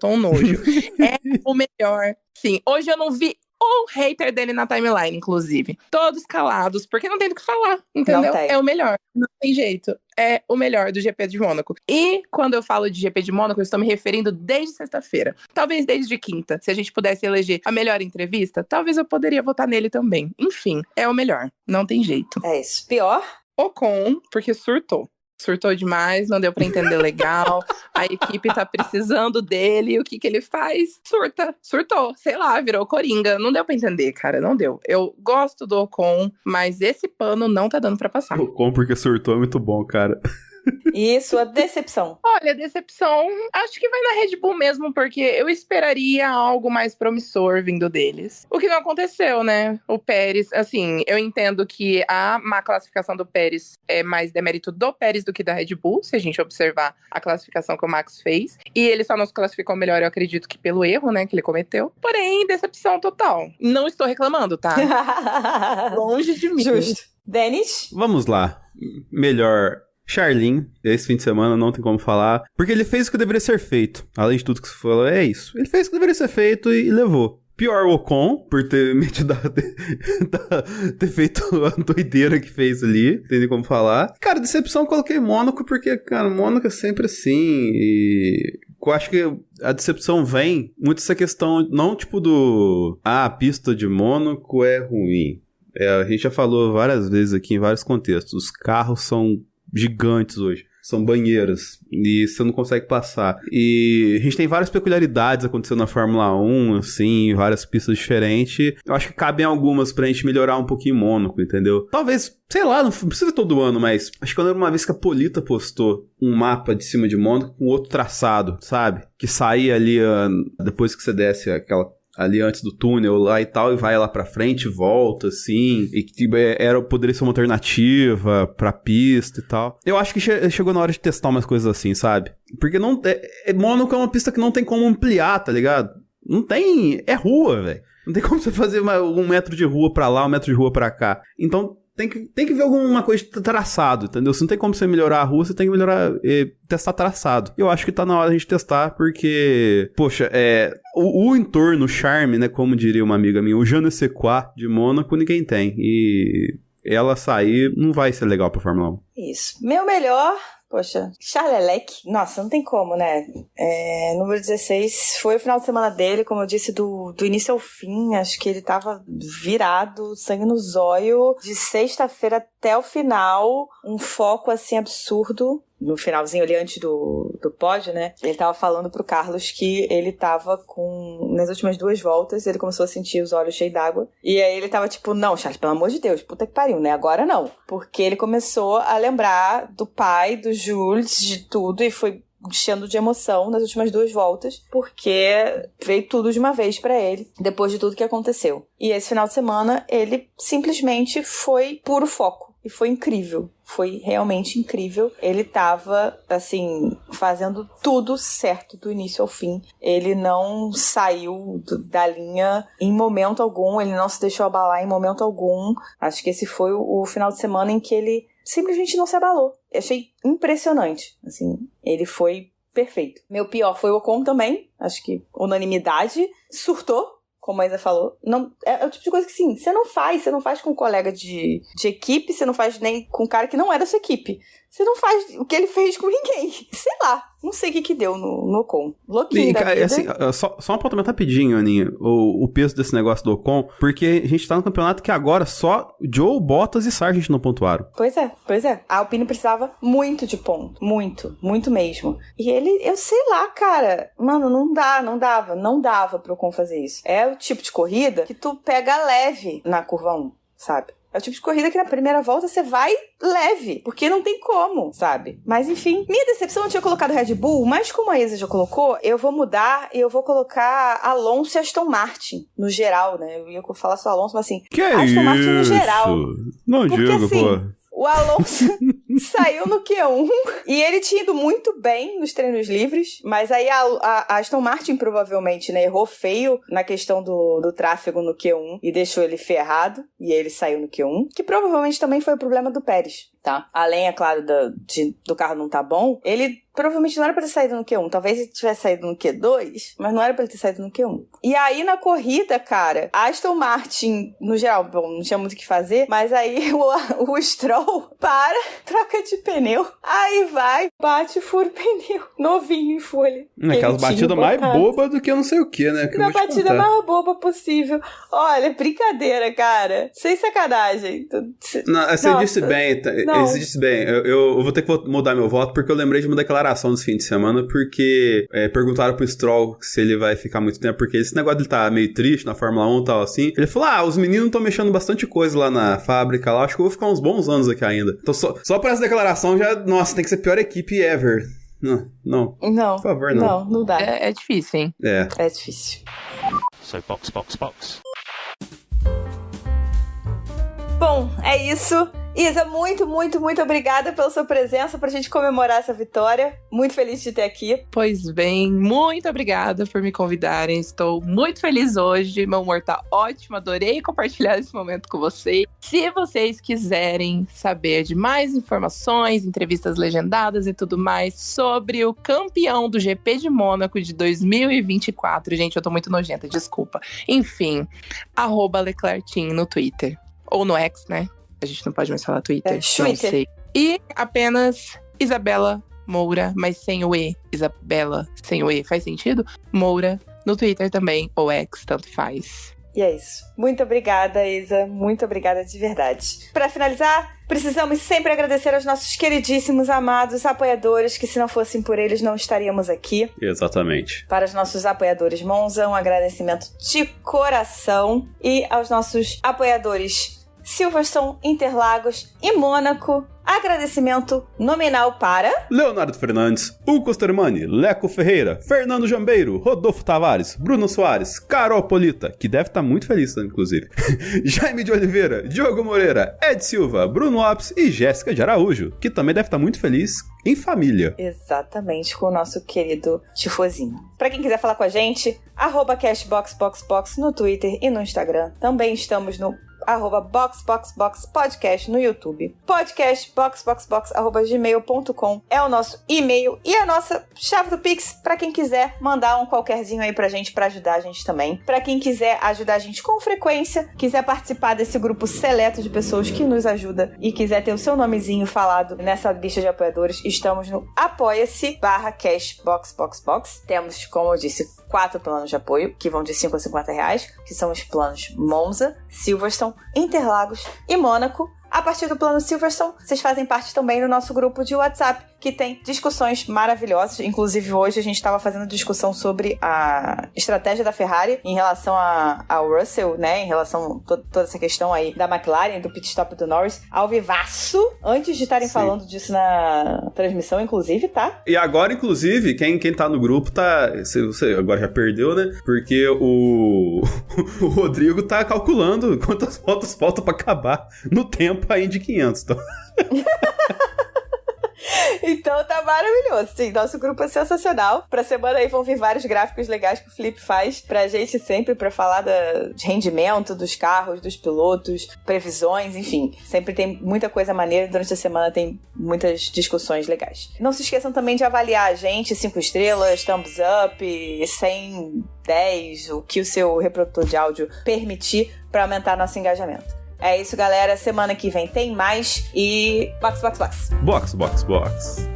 o melhor. Sim, hoje eu não vi um hater dele na timeline, inclusive. Todos calados, porque não tem do que falar, entendeu? É o melhor, não tem jeito. É o melhor do GP de Mônaco. E quando eu falo de GP de Mônaco, eu estou me referindo desde sexta-feira. Talvez desde quinta. Se a gente pudesse eleger a melhor entrevista, talvez eu poderia votar nele também. Enfim, é o melhor. Não tem jeito. É isso. Pior? Ocon, porque surtou. Surtou demais, não deu pra entender legal. A equipe tá precisando dele. O que ele faz? Surtou. Sei lá, virou coringa. Não deu pra entender, cara. Não deu. Eu gosto do Ocon, mas esse pano não tá dando pra passar. O Ocon porque surtou é muito bom, cara. E sua decepção? Olha, decepção, acho que vai na Red Bull mesmo, porque eu esperaria algo mais promissor vindo deles. O que não aconteceu, né? O Pérez, assim, eu entendo que a má classificação do Pérez é mais demérito do Pérez do que da Red Bull, se a gente observar a classificação que o Max fez. E ele só nos classificou melhor, eu acredito, que pelo erro, né, que ele cometeu. Porém, decepção total. Não estou reclamando, tá? Longe de mim. Justo. Denis? Vamos lá. Melhor... Charlin, esse fim de semana não tem como falar, porque ele fez o que deveria ser feito. Além de tudo que você falou, é isso. Ele fez o que deveria ser feito e levou. Pior o Ocon, por ter metido ter feito a doideira que fez ali, não tem como falar. Cara, decepção coloquei Mônaco, porque, cara, Mônaco é sempre assim, e... Eu acho que a decepção vem muito dessa questão, não tipo a pista de Mônaco é ruim. A gente já falou várias vezes aqui em vários contextos, os carros são gigantes hoje. são banheiras, e você não consegue passar. E a gente tem várias peculiaridades acontecendo na Fórmula 1, assim, várias pistas diferentes. Eu acho que cabem algumas pra gente melhorar um pouquinho Mônaco, entendeu? Talvez, sei lá, não precisa todo ano, mas acho que eu lembro uma vez que a Polita postou um mapa de cima de Mônaco com outro traçado, sabe? Que saía ali, depois que você desce ali antes do túnel lá e tal, e vai lá pra frente, volta, assim, e que poderia ser uma alternativa pra pista e tal. Eu acho que chegou na hora de testar umas coisas assim, sabe? Porque Mônaco é uma pista que não tem como ampliar, tá ligado? Não tem... É rua, velho. Não tem como você fazer 1 metro de rua pra lá, 1 metro de rua pra cá. Então... Tem que ver alguma coisa de traçado, entendeu? Se não tem como você melhorar a rua, você tem que testar traçado. Eu acho que tá na hora de a gente testar, porque, poxa, o entorno, o charme, né, como diria uma amiga minha, o je ne sais quoi de Mônaco ninguém tem. E ela sair não vai ser legal pra Fórmula 1. Isso. Meu melhor... Poxa, Charles Leclerc, nossa, não tem como, né? Número 16 foi o final de semana dele, como eu disse, do início ao fim. Acho que ele tava virado, sangue no zóio, de sexta-feira até o final. Um foco, assim, absurdo. No finalzinho ali, antes do pódio, né? Ele tava falando pro Carlos que ele tava nas últimas 2 voltas, ele começou a sentir os olhos cheios d'água. E aí ele tava tipo, não, Charles, pelo amor de Deus, puta que pariu, né? Agora não. Porque ele começou a lembrar do pai, do Jules, de tudo, e foi enchendo de emoção nas últimas 2 voltas, porque veio tudo de uma vez pra ele, depois de tudo que aconteceu. E esse final de semana, ele simplesmente foi puro foco. E foi incrível. Foi realmente incrível. Ele tava, assim, fazendo tudo certo do início ao fim. Ele não saiu da linha em momento algum. Ele não se deixou abalar em momento algum. Acho que esse foi o final de semana em que ele simplesmente não se abalou. Eu achei impressionante. Assim, ele foi perfeito. Meu pior foi o Ocon também. Acho que unanimidade. Surtou. Como a Isa falou, não, é o tipo de coisa que, sim, você não faz com um colega de equipe, você não faz nem com um cara que não é da sua equipe. Você não faz o que ele fez com ninguém. Sei lá, não sei o que deu no Ocon. Louquinho e, da vida. Assim, só um apontamento rapidinho, Aninha, o peso desse negócio do Ocon, porque a gente tá no campeonato que agora só Joe, Bottas e Sargent não pontuaram. Pois é. A Alpine precisava muito de ponto. Muito mesmo. E eu sei lá, cara. Mano, não dava pro Ocon fazer isso. É o tipo de corrida que tu pega leve na curva 1, sabe? É o tipo de corrida que na primeira volta você vai leve, porque não tem como, sabe? Mas enfim, minha decepção, eu tinha colocado Red Bull, mas como a Isa já colocou, eu vou mudar e eu vou colocar Alonso e Aston Martin, no geral, né? Eu ia falar só Alonso, mas assim, que Aston Martin no geral. Não porque, digo, assim, pô. O Alonso saiu no Q1 e ele tinha ido muito bem nos treinos livres, mas aí a Aston Martin provavelmente, né, errou feio na questão do tráfego no Q1 e deixou ele ferrado, e ele saiu no Q1, que provavelmente também foi o problema do Pérez, tá? Além, é claro, do carro não tá bom, ele provavelmente não era pra ter saído no Q1. Talvez ele tivesse saído no Q2, mas não era pra ele ter saído no Q1. E aí, na corrida, cara, a Aston Martin, no geral, bom, não tinha muito o que fazer, mas aí o Stroll troca de pneu, aí vai, bate, fura o pneu, novinho em folha. Aquelas batidas mais bobas do que eu não sei o que, né? A batida mais boba possível. Olha, brincadeira, cara. Sem sacanagem. Não, você disse bem, você disse bem. Eu vou ter que mudar meu voto, porque eu lembrei de uma declaração desse fim de semana, porque perguntaram pro Stroll se ele vai ficar muito tempo, porque esse negócio dele tá meio triste na Fórmula 1 e tal, assim. Ele falou, os meninos estão mexendo bastante coisa lá na fábrica, lá, acho que eu vou ficar uns bons anos aqui ainda. Então, só por essa declaração, já, nossa, tem que ser a pior equipe ever. Não. Por favor, não. Não dá. É difícil, hein? É difícil. So, box. Bom, é isso. Isa, muito obrigada pela sua presença pra gente comemorar essa vitória. Muito feliz de ter aqui. Pois bem, muito obrigada por me convidarem. Estou muito feliz hoje. Meu humor tá ótimo, adorei compartilhar esse momento com vocês. Se vocês quiserem saber de mais informações, entrevistas legendadas e tudo mais sobre o campeão do GP de Mônaco de 2024, gente, eu tô muito nojenta, desculpa. Enfim, @LeclercTeam no Twitter. Ou no X, né? A gente não pode mais falar Twitter. Não sei. E apenas Isabela Moura, mas sem o E. Isabela sem o E. Faz sentido? Moura no Twitter também, ou X, tanto faz. E é isso. Muito obrigada, Isa. Muito obrigada de verdade. Pra finalizar, precisamos sempre agradecer aos nossos queridíssimos, amados apoiadores, que se não fossem por eles, não estaríamos aqui. Exatamente. Para os nossos apoiadores Monza, um agradecimento de coração. E aos nossos apoiadores Silverstone, Interlagos e Mônaco, agradecimento nominal para Leonardo Fernandes, Hugo Costermani, Leco Ferreira, Fernando Jambeiro, Rodolfo Tavares, Bruno Soares, Carol Polita, que deve estar muito feliz, inclusive, Jaime de Oliveira, Diogo Moreira, Ed Silva, Bruno Lopes e Jéssica de Araújo, que também deve estar muito feliz em família. Exatamente, com o nosso querido tifozinho. Pra quem quiser falar com a gente, @cashboxboxbox no Twitter e no Instagram. Também estamos no @boxboxboxpodcast no YouTube. podcastboxboxbox@gmail.com é o nosso e-mail e a nossa chave do Pix pra quem quiser mandar um qualquerzinho aí pra gente, pra ajudar a gente também. Pra quem quiser ajudar a gente com frequência, quiser participar desse grupo seleto de pessoas que nos ajuda e quiser ter o seu nomezinho falado nessa lista de apoiadores, estamos no apoia-se/cashboxboxbox. Temos, como eu disse, 4 planos de apoio, que vão de R$5 a R$50, que são os planos Monza, Silverstone, Interlagos e Mônaco. A partir do plano Silverstone, vocês fazem parte também do nosso grupo de WhatsApp, que tem discussões maravilhosas. Inclusive, hoje a gente estava fazendo discussão sobre a estratégia da Ferrari em relação ao Russell, né? Em relação a toda essa questão aí da McLaren, do pit stop do Norris, ao vivaço, antes de estarem falando disso na transmissão, inclusive, tá? E agora, inclusive, quem tá no grupo tá... Você agora já perdeu, né? Porque o Rodrigo tá calculando quantas voltas faltam pra acabar no tempo aí de 500, então... Então tá maravilhoso. Sim, nosso grupo é sensacional. Pra semana aí vão vir vários gráficos legais que o Felipe faz pra gente sempre, pra falar de rendimento dos carros, dos pilotos, previsões, enfim. Sempre tem muita coisa maneira. Durante a semana tem muitas discussões legais. Não se esqueçam também de avaliar a gente, 5 estrelas, thumbs up, 100, 10, o que o seu reprodutor de áudio permitir pra aumentar nosso engajamento. É isso, galera. Semana que vem tem mais e... Box, box, box. Box, box, box.